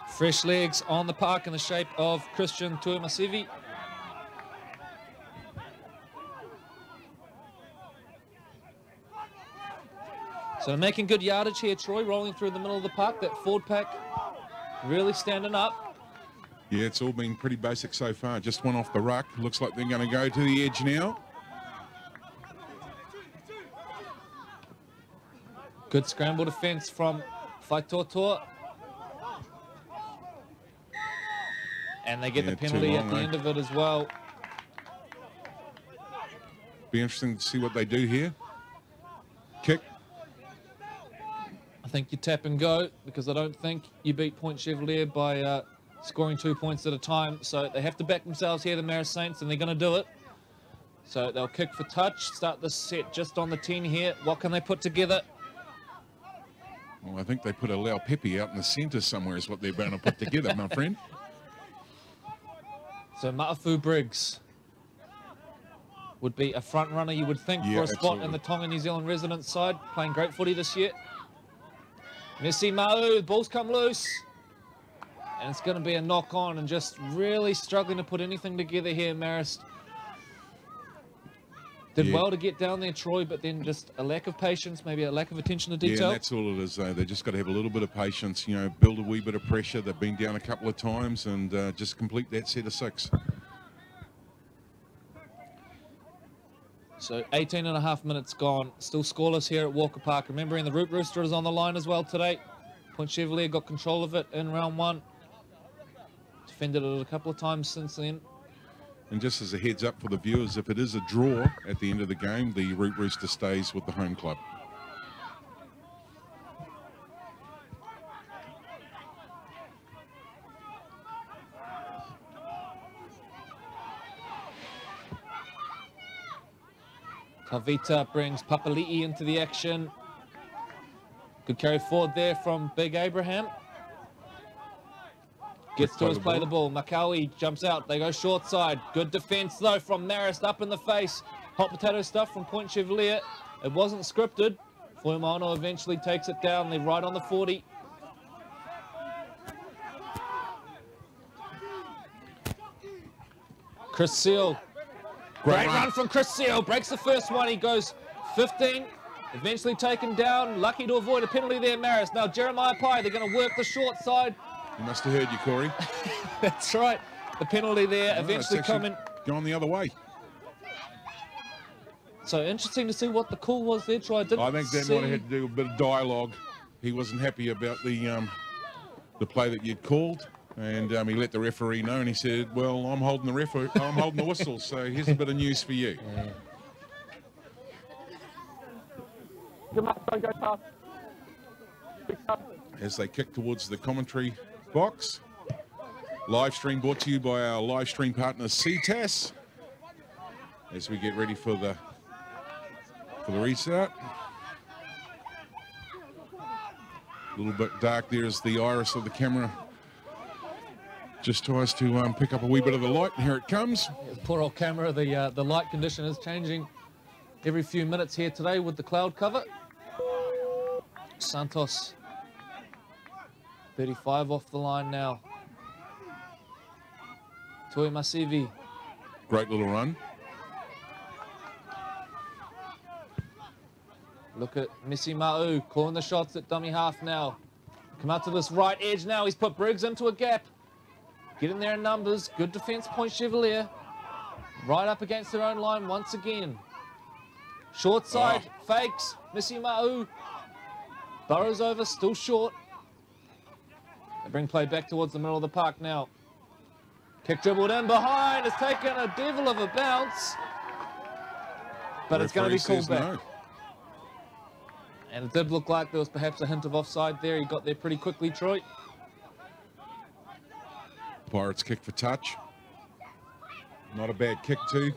Fresh legs on the park in the shape of Christian Tuimasivi. So making good yardage here, Troy, rolling through the middle of the park. That forward pack really standing up. Yeah, it's all been pretty basic so far. Just one off the ruck. Looks like they're going to go to the edge now. Good scramble defense from Faitotoa. And they get the penalty at the end of it as well. Be interesting to see what they do here. Kick. I think you tap and go, because I don't think you beat Point Chevalier by scoring 2 points at a time. So they have to back themselves here, the Marist Saints, and they're going to do it. So they'll kick for touch, start this set just on the 10 here. What can they put together? Well, I think they put a Lau Pepe out in the centre somewhere is what they're going to put together, my friend. So Ma'afu Briggs would be a front runner, you would think, for a spot in the Tonga New Zealand residence side, playing great footy this year. Messi Ma'u, the ball's come loose. And it's going to be a knock on, and just really struggling to put anything together here, Marist. Did well to get down there, Troy, but then just a lack of patience, maybe a lack of attention to detail. Yeah, that's all it is. They just got to have a little bit of patience, you know, build a wee bit of pressure. They've been down a couple of times, and just complete that set of 6. So 18 and a half minutes gone, still scoreless here at Walker Park. Remembering the Root Rooster is on the line as well today. Point Chevalier got control of it in round 1. Defended it a couple of times since then. And just as a heads up for the viewers, if it is a draw at the end of the game, the Root Rooster stays with the home club. Tavita brings Papali'i into the action. Good carry forward there from Big Abraham. Gets to his play the ball. Makawi jumps out. They go short side. Good defense though from Marist, up in the face. Hot potato stuff from Point Chevalier. It wasn't scripted. Fuimano eventually takes it down. They're right on the 40. Chris Seal. Great run from Chris Seal. Breaks the first one. He goes 15. Eventually taken down. Lucky to avoid a penalty there, Marist. Now Jeremiah Pai, they're going to work the short side. He must have heard you, Corey. That's right. The penalty there eventually coming. Going the other way. So interesting to see what the call was there, Troy. I think that might have had to do a bit of dialogue. He wasn't happy about the play that you'd called, and he let the referee know, and he said, "Well, I'm holding the referee. I'm holding the whistle. So here's a bit of news for you." As they kick towards the commentary box. Live stream brought to you by our live stream partner Ctas. As we get ready for the restart. A little bit dark there as the iris of the camera just tries to pick up a wee bit of the light, and here it comes. Poor old camera, the light condition is changing every few minutes here today with the cloud cover. Santos 35 off the line now. Toi Masivi. Great little run. Look at Missy Ma'u calling the shots at dummy half now. Come out to this right edge now. He's put Briggs into a gap. Get in there in numbers. Good defense, Point Chevalier. Right up against their own line once again. Short side, fakes. Missy Ma'u. Burrows over, still short. They bring play back towards the middle of the park now. Kick dribbled in behind. It's taken a devil of a bounce. But it's going to be called back. No. And it did look like there was perhaps a hint of offside there. He got there pretty quickly, Troy. Pirates kick for touch. Not a bad kick too.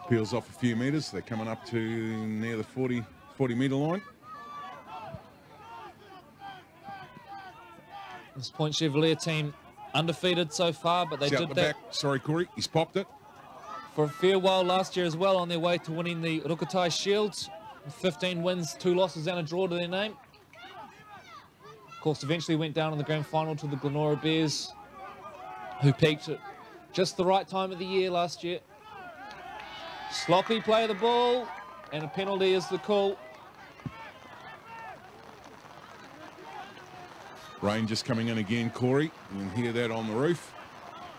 Peels off a few metres. They're coming up to near the 40 metre line. This Point Chevalier team undefeated so far, but they did that. Back. Sorry, Corey, he's popped it. For a fair while last year as well, on their way to winning the Rukatai Shields. 15 wins, 2 losses and a draw to their name. Of course, eventually went down in the grand final to the Glenora Bears, who peaked at just the right time of the year last year. Sloppy play of the ball, and a penalty is the call. Rain just coming in again, Corey. You can hear that on the roof.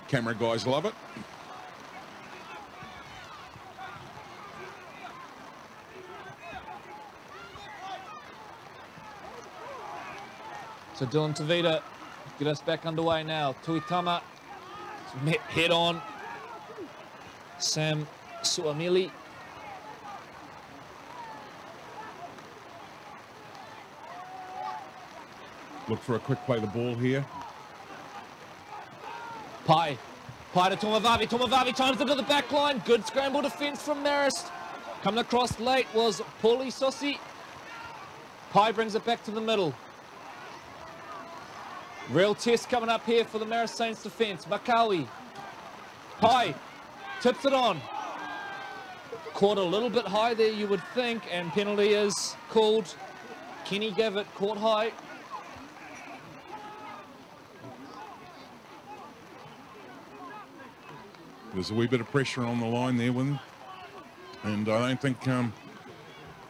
Camera guys love it. So Dylan Tavita, get us back underway now. Tuitama, head on. Sam Suamili. Look for a quick play the ball here. Pai to Tomavavi. Tomavavi times into the back line. Good scramble defence from Marist. Coming across late was Pauli Sossi. Pai brings it back to the middle. Real test coming up here for the Marist Saints defence. Makawi. Pai tips it on. Caught a little bit high there, you would think, and penalty is called. Kenny Gavitt caught high. There's a wee bit of pressure on the line there, and I don't think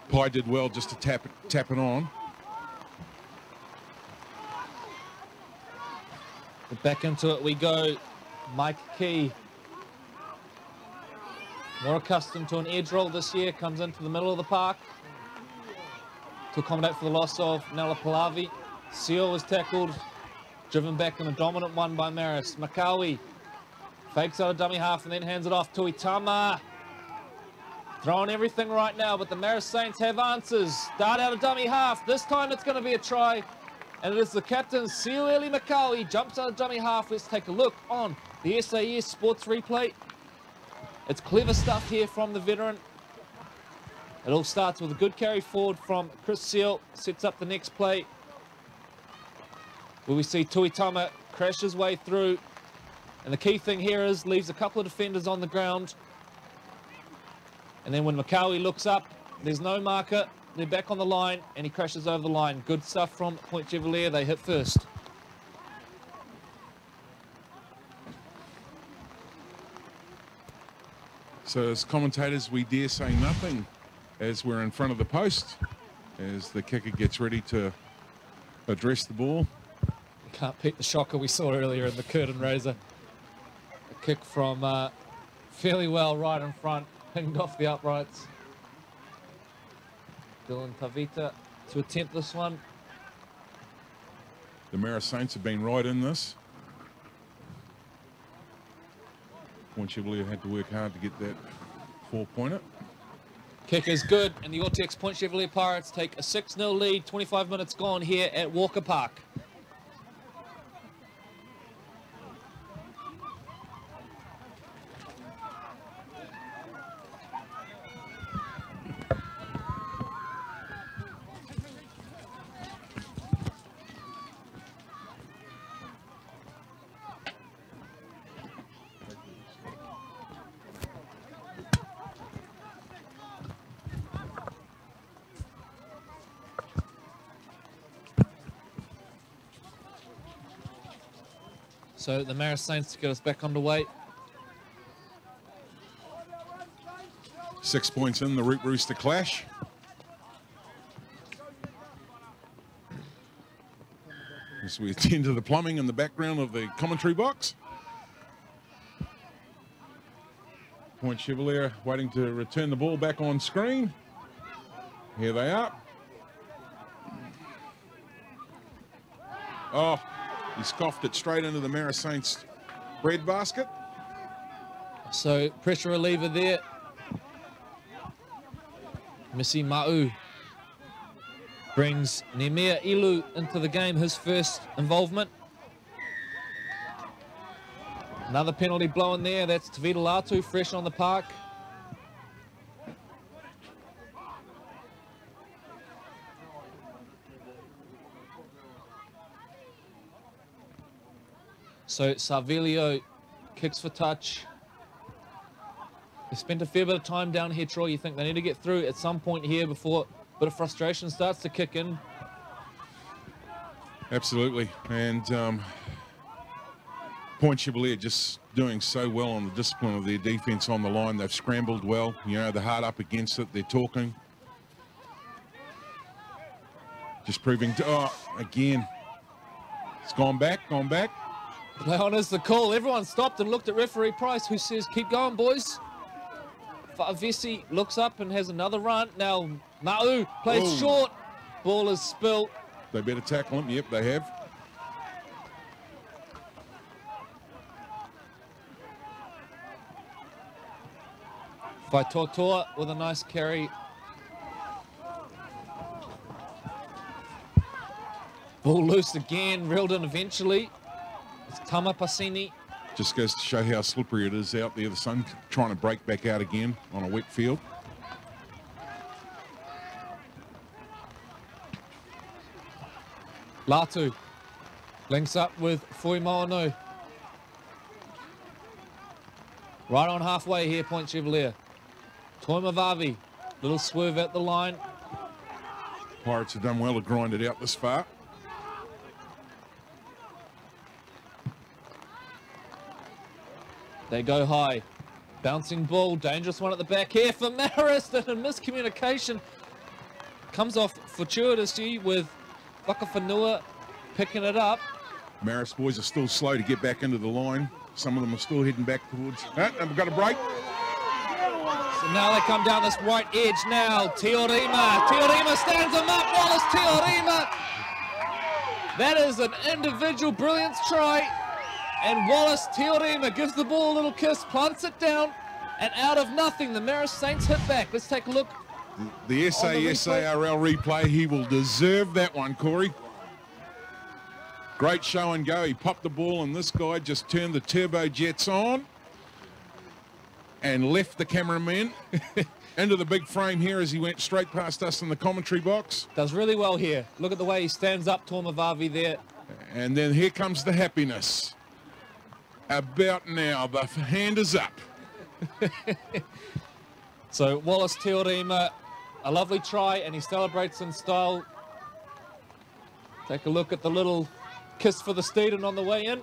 Pai did well just to tap it on. But back into it we go. Mike Key, more accustomed to an edge roll this year, comes into the middle of the park to accommodate for the loss of Nala Palavi. Seal was tackled, driven back in a dominant one by Marist. Makawi fakes out a dummy half and then hands it off to Itama. Throwing everything right now, but the Marist Saints have answers. Start out a dummy half. This time it's going to be a try. And it is the captain, Siueli Makawi, jumps out a dummy half. Let's take a look on the SAS Sports replay. It's clever stuff here from the veteran. It all starts with a good carry forward from Chris Seal. Sets up the next play, where we see Tuitama crash his way through. And the key thing here is leaves a couple of defenders on the ground. And then when Makawi looks up, there's no marker. They're back on the line, and he crashes over the line. Good stuff from Point Chevalier. They hit first. So as commentators, we dare say nothing as we're in front of the post, as the kicker gets ready to address the ball. Can't beat the shocker we saw earlier in the curtain raiser. A kick from fairly well right in front, pinged off the uprights. Dylan Tavita to attempt this one. The Marist Saints have been right in this. Point Chevalier had to work hard to get that 4-pointer. Kick is good, and the Ortex Point Chevalier Pirates take a 6-0 lead. 25 minutes gone here at Walker Park. So the Marist Saints to get us back underway. 6 points in the Root Rooster clash. As we attend to the plumbing in the background of the commentary box. Point Chevalier waiting to return the ball back on screen. Here they are. Oh, he scoffed it straight into the Marist Saints bread basket. So pressure reliever there. Missy Ma'u brings Nemea Ilu into the game, his first involvement. Another penalty blown there. That's Tavita Latu fresh on the park. So Sarvelio kicks for touch. They spent a fair bit of time down here, Troy. You think they need to get through at some point here before a bit of frustration starts to kick in? Absolutely. And Point Chevalier just doing so well on the discipline of their defence on the line. They've scrambled well. You know, they're hard up against it. They're talking. Just proving to, oh, again. It's gone back. Play on is the call. Everyone stopped and looked at referee Price, who says, keep going, boys. Favesi looks up and has another run. Now Ma'u plays short. Ball is spilt. They better tackle him. Yep, they have. Vaitotoa with a nice carry. Ball loose again, reeled in eventually. It's Tama Pasini. Just goes to show how slippery it is out there. The sun trying to break back out again on a wet field. Latu links up with Fui Moanu. Right on halfway here, Point Chevalier. Toimavavi, little swerve at the line. Pirates have done well to grind it out this far. They go high. Bouncing ball, dangerous one at the back here for Marist, and a miscommunication. Comes off fortuitously with Whakawhanua picking it up. Marist boys are still slow to get back into the line. Some of them are still heading back towards... and we've got a break. So now they come down this right edge now. Teorema stands him up. Wallace Teorema. That is an individual brilliance try. And Wallace Teorema gives the ball a little kiss, plants it down, and out of nothing, the Marist Saints hit back. Let's take a look. The SAS ARL replay, he will deserve that one, Corey. Great show and go. He popped the ball, and this guy just turned the turbo jets on and left the cameraman into the big frame here as he went straight past us in the commentary box. Does really well here. Look at the way he stands up, Toimavavi there. And then here comes the happiness. About now, the hand is up. So Wallace Teorema, a lovely try, and he celebrates in style. Take a look at the little kiss for the Steeden on the way in.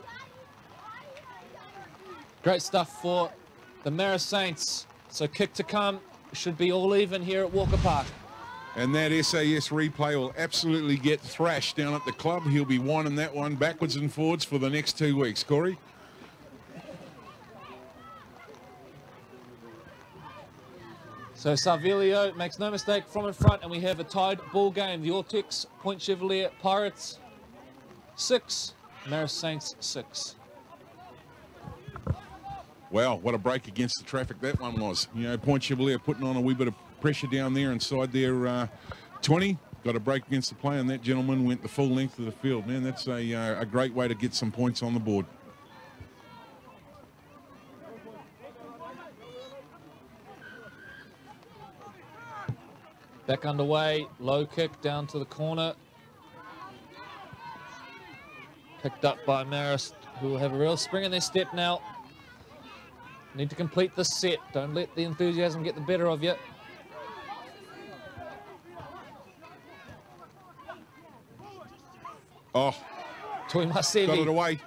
Great stuff for the Marist Saints. So kick to come, should be all even here at Walker Park. And that SAS replay will absolutely get thrashed down at the club. He'll be winding that one backwards and forwards for the next 2 weeks, Corey. So Savilio makes no mistake from in front, and we have a tied ball game. The Ortex, Point Chevalier, Pirates 6, Marist Saints 6. Wow, what a break against the traffic that one was. You know, Point Chevalier putting on a wee bit of pressure down there inside their 20. Got a break against the play, and that gentleman went the full length of the field. Man, that's a great way to get some points on the board. Back underway, low kick down to the corner. Picked up by Marist, who will have a real spring in their step now. Need to complete this set. Don't let the enthusiasm get the better of you. Oh, Toimasevi got it away.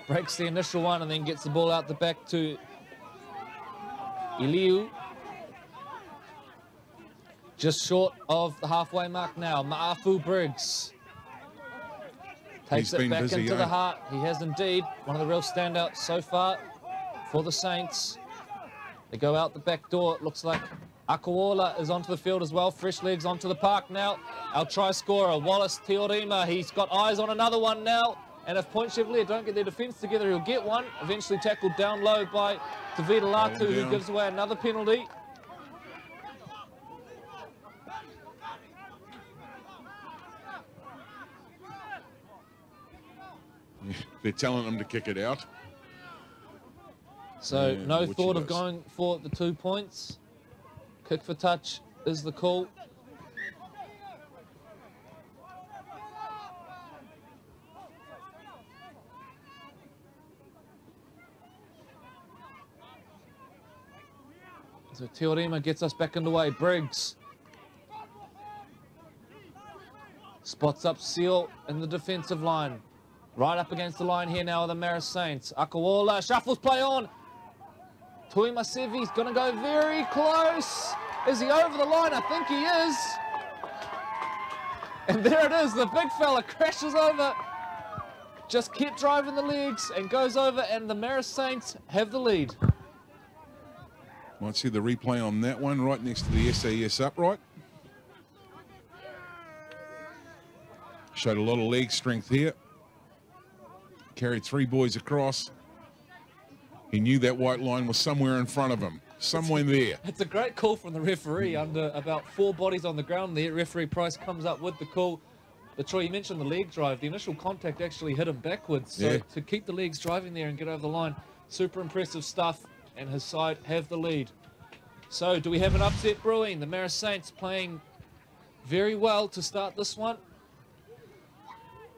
Breaks the initial one and then gets the ball out the back to Iliu. Just short of the halfway mark now. Ma'afu Briggs takes it back into the heart. He has indeed. One of the real standouts so far for the Saints. They go out the back door. It looks like Akawola is onto the field as well. Fresh legs onto the park now. Our try scorer, Wallace Teorema. He's got eyes on another one now. And if Point Chevalier don't get their defence together, he'll get one. Eventually tackled down low by Tavita Latu, who gives away another penalty. They're telling them to kick it out. So no thought of going for the 2 points. Kick for touch is the call. So Teorema gets us back underway. Briggs spots up Seal in the defensive line. Right up against the line here now are the Marist Saints. Akawola shuffles play on. Toimasevi's going to go very close. Is he over the line? I think he is. And there it is. The big fella crashes over. Just kept driving the legs and goes over, and the Marist Saints have the lead. Might see the replay on that one right next to the SAS upright. Showed a lot of leg strength here. Carried 3 boys across. He knew that white line was somewhere in front of him. somewhere there. It's a great call from the referee under about 4 bodies on the ground there. Referee Price comes up with the call. But Troy, you mentioned the leg drive. The initial contact actually hit him backwards. So to keep the legs driving there and get over the line, super impressive stuff. And his side have the lead. So do we have an upset brewing? The Marist Saints playing very well to start this one.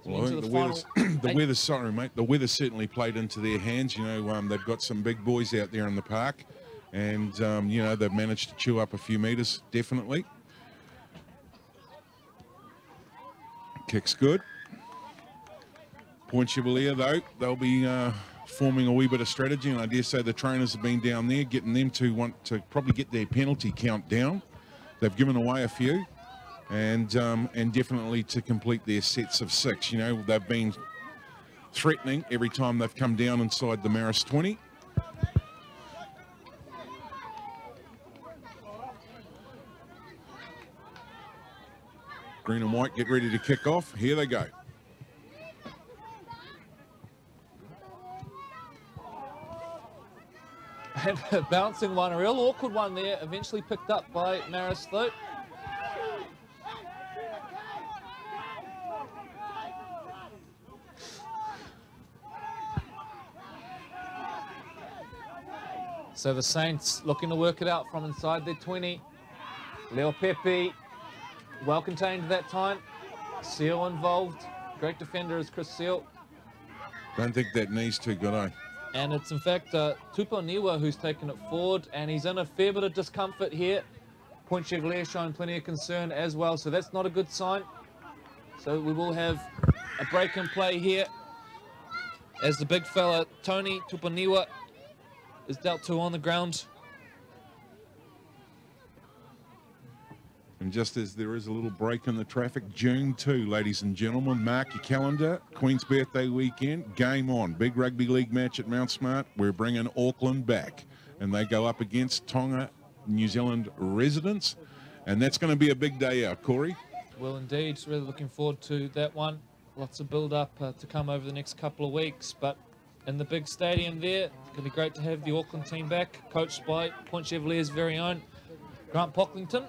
Well, I think the weather, sorry mate, the weather certainly played into their hands. You know, they've got some big boys out there in the park, and you know, they've managed to chew up a few metres, definitely. Kick's good. Point Chevalier, though, they'll be forming a wee bit of strategy, and I dare say the trainers have been down there getting them to want to probably get their penalty count down. They've given away a few. And definitely to complete their sets of 6. You know, they've been threatening every time they've come down inside the Marist 20. Green and white get ready to kick off. Here they go. And bouncing one, a real awkward one there, eventually picked up by Marist though. So the Saints looking to work it out from inside their 20. Leo Pepe, well contained that time. Seal involved. Great defender is Chris Seal. Don't think that knee's too good, eh? And it's in fact Tuponiwa who's taken it forward, and he's in a fair bit of discomfort here. Point Chevalier showing plenty of concern as well, so that's not a good sign. So we will have a break in play here as the big fella Tony Tuponiwa is dealt to on the ground. And just as there is a little break in the traffic, June 2, ladies and gentlemen, mark your calendar, Queen's Birthday weekend, game on. Big rugby league match at Mount Smart. We're bringing Auckland back, and they go up against Tonga, New Zealand residents, and that's going to be a big day out, Corey. Well, indeed, really looking forward to that one. Lots of build-up to come over the next couple of weeks, but in the big stadium there, it's going to be great to have the Auckland team back, coached by Point Chevalier's very own Grant Pocklington.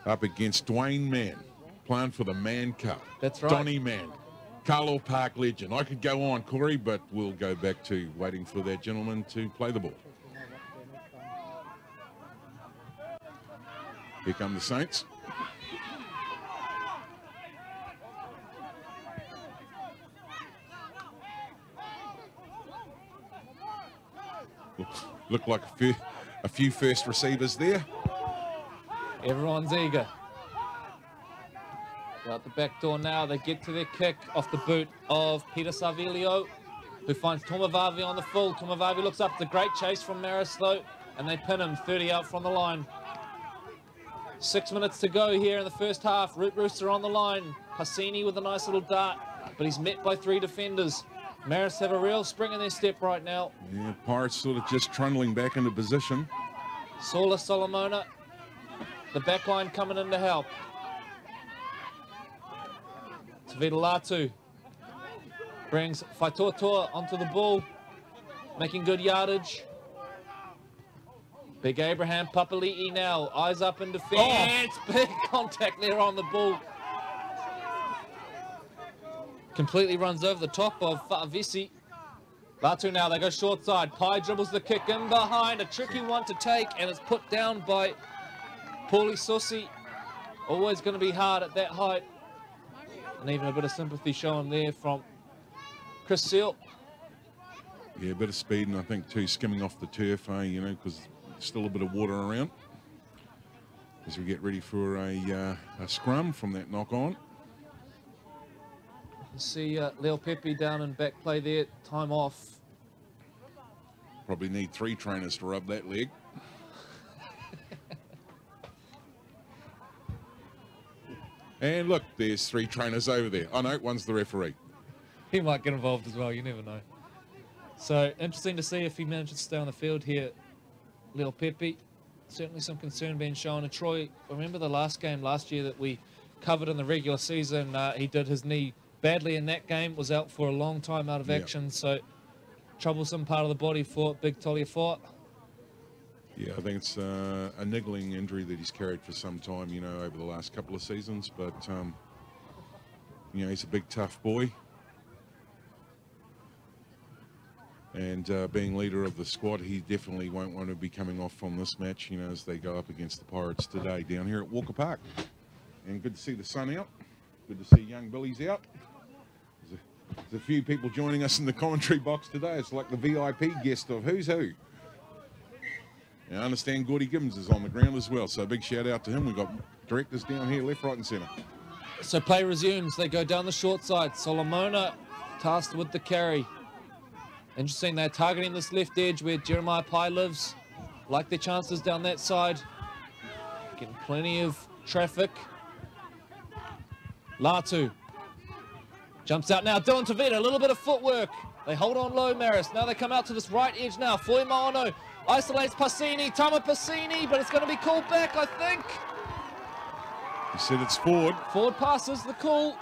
Up against Dwayne Mann, playing for the Mann Cup. That's right. Donny Mann, Carlo Park legend. I could go on, Corey, but we'll go back to waiting for that gentleman to play the ball. Here come the Saints. Look like a few first receivers there. Everyone's eager. They're out the back door now. They get to their kick off the boot of Peter Savilio, who finds Tomovavi on the full. Tomovavi looks up. The great chase from Marist, though, and they pin him 30 out from the line. 6 minutes to go here in the first half. Root Rooster on the line. Passini with a nice little dart, but he's met by 3 defenders. Marist have a real spring in their step right now. Yeah, Pirates sort of just trundling back into position. Saula Solomona, the back line coming in to help. Tavita Latu brings Faitotoa onto the ball, making good yardage. Big Abraham Papali'i now, eyes up in defence. Oh. Big contact there on the ball. Completely runs over the top of Fa'avisi. Latu now, they go short side. Pai dribbles the kick in behind. A tricky one to take, and it's put down by Paulie Susi. Always going to be hard at that height. And even a bit of sympathy shown there from Chris Seal. Yeah, a bit of speed, and I think too, skimming off the turf, you know, because still a bit of water around. As we get ready for a scrum from that knock on. See Leo Pepe down in back play there, time off. Probably need 3 trainers to rub that leg. And look, there's 3 trainers over there. Oh no, one's the referee. He might get involved as well, you never know. So interesting to see if he manages to stay on the field here, Leo Pepe. Certainly some concern being shown. And Troy, remember the last game last year that we covered in the regular season? He did his knee badly in that game, was out for a long time out of action, so troublesome part of the body for Big Taliafoa. Yeah, I think it's a niggling injury that he's carried for some time, you know, over the last couple of seasons. But, you know, he's a big, tough boy. And being leader of the squad, he definitely won't want to be coming off from this match, you know, as they go up against the Pirates today down here at Walker Park. And good to see the sun out. Good to see young Billy's out. There's a few people joining us in the commentary box today. It's like the VIP guest of Who's Who. And I understand Gordy Gibbons is on the ground as well, so a big shout out to him. We've got directors down here, left, right and centre. So play resumes. They go down the short side. Solomona tasked with the carry. Interesting, they're targeting this left edge where Jeremiah Pye lives. Like their chances down that side. Getting plenty of traffic. Latu jumps out now. Dylan Tavita, a little bit of footwork. They hold on low, Marist. Now they come out to this right edge now. Foy Maono isolates Passini, Tama Passini, but it's going to be called back, I think. He said it's forward. Forward passes the call.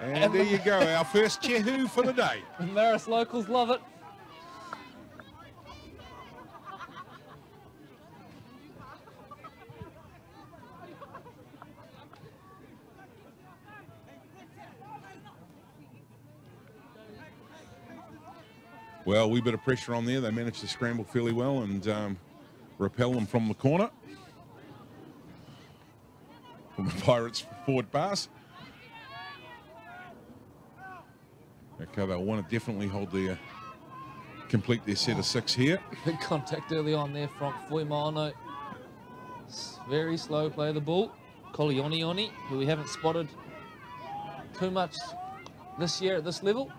And there you go, our first Chehu for the day. The Marist locals love it. Well, a wee bit of pressure on there. They managed to scramble fairly well and repel them from the corner. From the Pirates forward pass. Okay, they'll want to definitely hold their, complete their set of 6 here. Big contact early on there from Foy Maono. Very slow play of the ball. Kolionioni, who we haven't spotted too much this year at this level.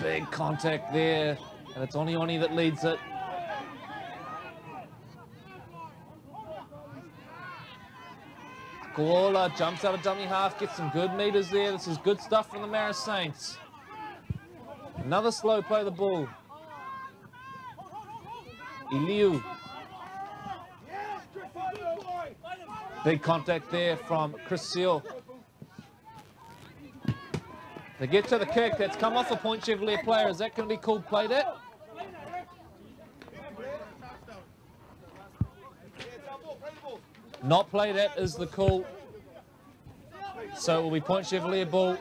Big contact there, and it's Onioni that leads it. Koala jumps out of dummy half, gets some good meters there. This is good stuff from the Marist Saints. Another slow play of the ball. Iliu. Big contact there from Chris Seal. They get to the kick. That's come off a Point Chevalier player. Is that going to be called played at? Not played at is the call. So it will be Point Chevalier ball.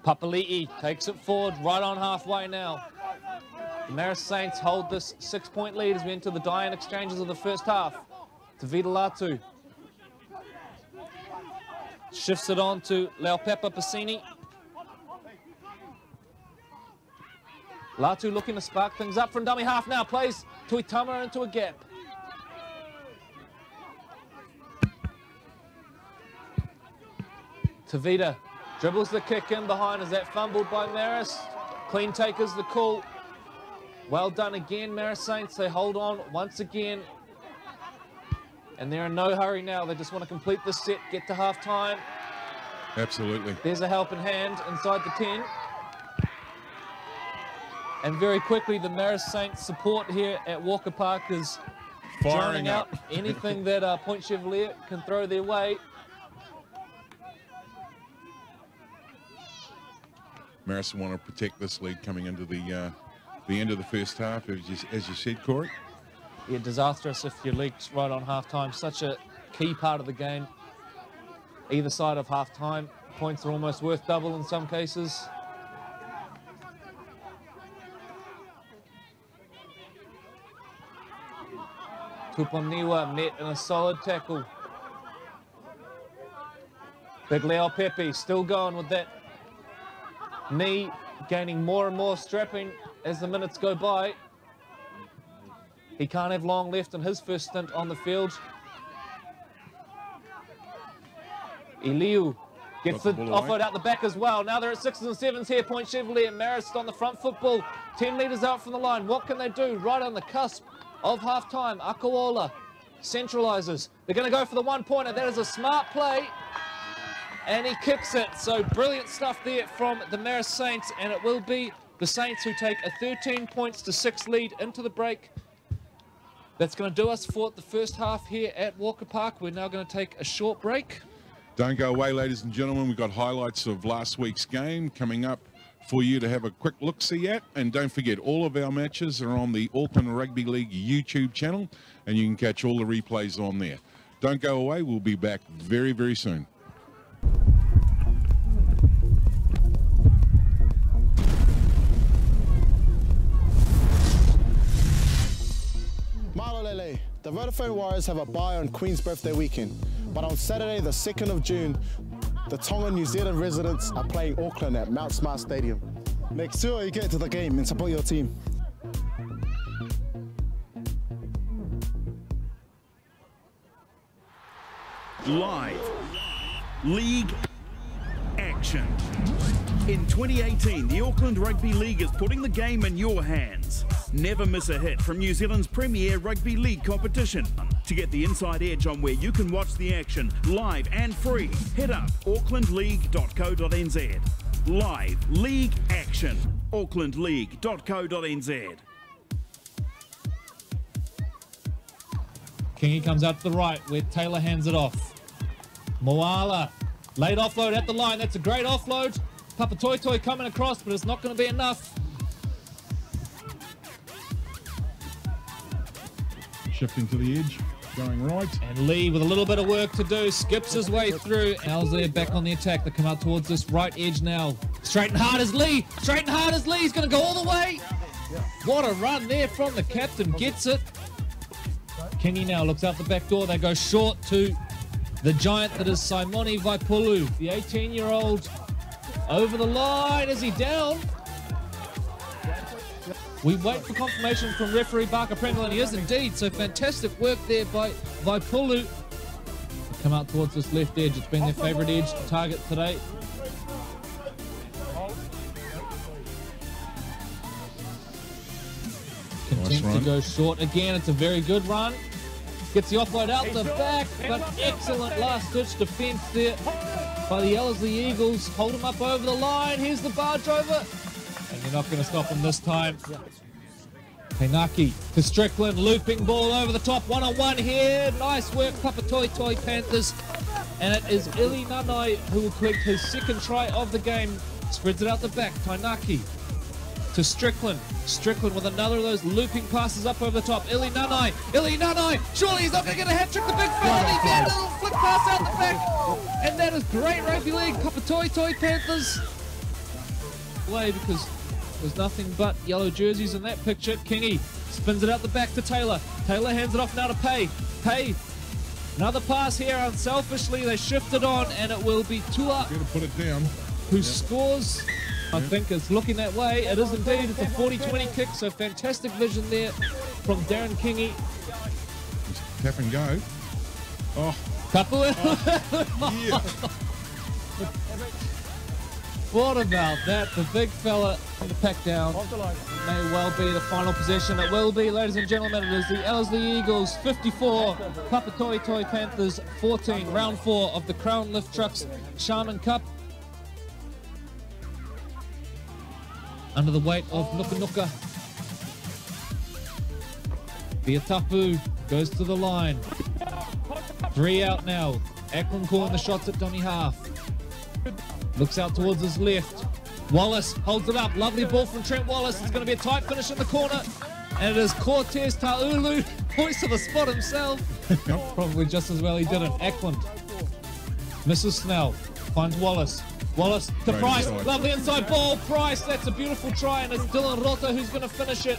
Papali'i takes it forward right on halfway now. The Marist Saints hold this 6-point lead as we enter the die-in exchanges of the first half. Tavita Latu shifts it on to Leopepa Passini. Latu looking to spark things up from dummy half now. Plays Tuitama into a gap. Tavita dribbles the kick in behind. Is that fumbled by Marist? Clean take is the call. Well done again, Marist Saints. They hold on once again. And they're in no hurry now. They just want to complete this set, get to half-time. Absolutely. There's a helping hand inside the 10. And very quickly, the Marist Saints support here at Walker Park is firing out anything that Point Chevalier can throw their way. Marist want to protect this lead coming into the end of the first half, as you said, Corey. Yeah, disastrous if your lead's right on half-time. Such a key part of the game. Either side of half-time, points are almost worth double in some cases. Tuponiwa met in a solid tackle. Big Leo Pepe still going with that knee, gaining more and more strapping as the minutes go by. He can't have long left in his first stint on the field. Iliu gets the offload out the back as well. Now they're at 6s and 7s here. Point Chevalier, Marist on the front football. 10 metres out from the line. What can they do? Right on the cusp of half-time. Akawola centralises. They're going to go for the one-pointer. That is a smart play. And he kicks it. So brilliant stuff there from the Marist Saints. And it will be the Saints who take a 13 points to 6 lead into the break. That's going to do us for the first half here at Walker Park. We're now going to take a short break. Don't go away, ladies and gentlemen. We've got highlights of last week's game coming up for you to have a quick look-see at. And don't forget, all of our matches are on the Auckland Rugby League YouTube channel, and you can catch all the replays on there. Don't go away. We'll be back very, very soon. Malolele, the Vodafone Warriors have a bye on Queen's birthday weekend, but on Saturday the 2nd of June, the Tongan New Zealand residents are playing Auckland at Mount Smart Stadium. Make sure you get to the game and support your team. Live league action. In 2018, the Auckland Rugby League is putting the game in your hands. Never miss a hit from New Zealand's premier rugby league competition. To get the inside edge on where you can watch the action live and free, head up aucklandleague.co.nz. Live league action, aucklandleague.co.nz. Kingy comes out to the right where Taylor hands it off. Moala, late offload at the line. That's a great offload. Papatoitoi coming across, but it's not going to be enough. Shifting to the edge, going right. And Lee with a little bit of work to do, skips his way through. Al's there back on the attack. They come out towards this right edge now. Straight and hard as Lee. Straight and hard as Lee. He's going to go all the way. What a run there from the captain. Gets it. Kingy now looks out the back door. They go short to the giant that is Simoni Vaipulu, the 18-year-old. Over the line. Is he down? We wait for confirmation from referee Barker Prengle, and he is indeed. So fantastic work there by Vaipulu. Come out towards this left edge. It's been their favourite edge to target today. Continue to go short again. It's a very good run. Gets the offload out the back, but excellent last-ditch defence there by the Ellerslie Eagles. Hold him up over the line. Here's the barge over. And you're not going to stop him this time. Peinaki to Strickland, looping ball over the top, one-on-one here. Nice work, Papatoitoi Panthers. And it is Ili Nanai who will collect his second try of the game. Spreads it out the back, Tainaki to Strickland. Strickland with another of those looping passes up over the top. Ili Nanai, surely he's not going to get a hat-trick. The big fella, he did a little flick pass out the back. And that is great rugby league, Papatoitoi Panthers. Way because there's nothing but yellow jerseys in that picture. Kingy spins it out the back to Taylor. Taylor hands it off now to Pay. Pay, another pass here unselfishly. They shift it on and it will be Tua Got to put it down. who scores. I think it's looking that way. It is indeed. It's a 40-20 kick, so fantastic vision there from Darren Kingy. Just tap and go. Oh. Yeah. What about that? The big fella in the pack down. May well be the final possession. It will be, ladies and gentlemen. It is the Ellerslie Eagles 54, Papatoitoi Panthers 14. Round 4 of the Crown Lift Trucks Shaman Cup. Under the weight of Nuka Nuka. Viatapu goes to the line. 3 out now. Auckland calling the shots at dummy half. Looks out towards his left. Wallace holds it up. Lovely ball from Trent Wallace. It's going to be a tight finish in the corner. And it is Cortez Taulu, voice of the spot himself. Probably just as well he didn't. Auckland misses Snell. Finds Wallace. Wallace to Price. Lovely inside ball. Price. That's a beautiful try. And it's Dylan Rota who's going to finish it.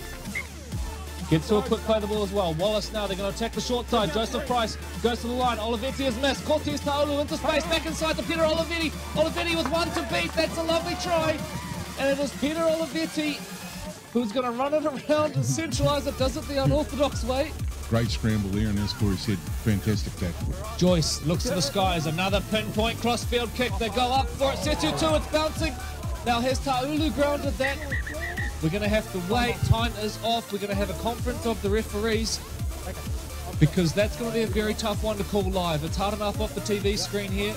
Gets to a quick play the ball as well. Wallace now, they're going to attack the short side. Joseph Price goes to the line. Olivetti has missed. Cortez Taulu into space. Back inside to Peter Olivetti. Olivetti with 1 to beat. That's a lovely try. And it is Peter Olivetti who's going to run it around and centralise it. Does it the unorthodox way. Great scramble there, and as Corey said, fantastic tackle. Joyce looks to the skies. Another pinpoint crossfield kick. They go up for it. Setu 2, it's bouncing. Now has Taulu grounded that. We're going to have to wait. Time is off. We're going to have a conference of the referees because that's going to be a very tough one to call live. It's hard enough off the TV screen here.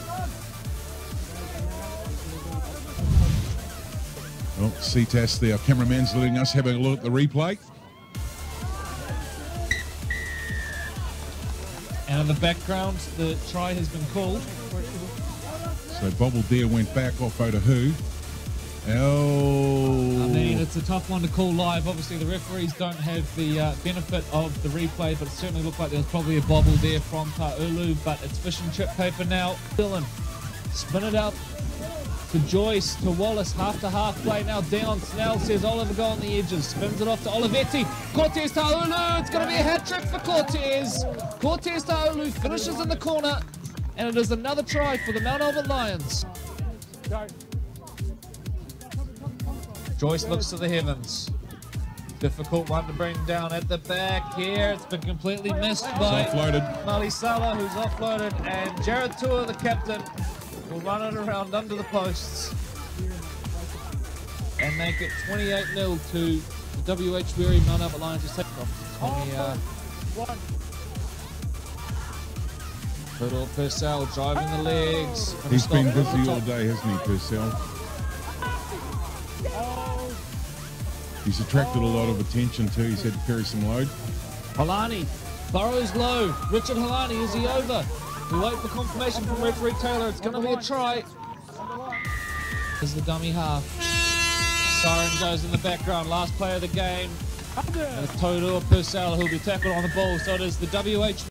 Well, Ctas, our cameraman's letting us have a look at the replay. And in the background, the try has been called. So Bobble there went back off out of who? Oh. I mean, it's a tough one to call live. Obviously, the referees don't have the benefit of the replay, but it certainly looked like there was probably a bobble there from Ta'ulu, but it's fish and chip paper now. Dylan, spin it out to Joyce, to Wallace, half to half play now. Dion Snell says Oliver go on the edges, spins it off to Olivetti. Cortez Ta'ulu, it's going to be a hat trick for Cortez. Cortez Ta'ulu finishes in the corner, and it is another try for the Mount Albert Lions. Joyce looks to the heavens. Difficult one to bring down at the back here. It's been completely missed by Mali Salah, who's offloaded, and Jared Tua, the captain, will run it around under the posts and make it 28-0 to the WH Berry Mount Albert Lions. Just take off. Little Purcell driving the legs. He's been busy all day, hasn't he, Purcell? He's attracted a lot of attention too. He's had to carry some load. Halani burrows low. Richard Halani, is he over? We wait for confirmation from referee Taylor. It's going to be a try. Is the dummy half. Siren goes in the background. Last play of the game. And it's Toru Purcell who'll be tackled on the ball. So it is the WH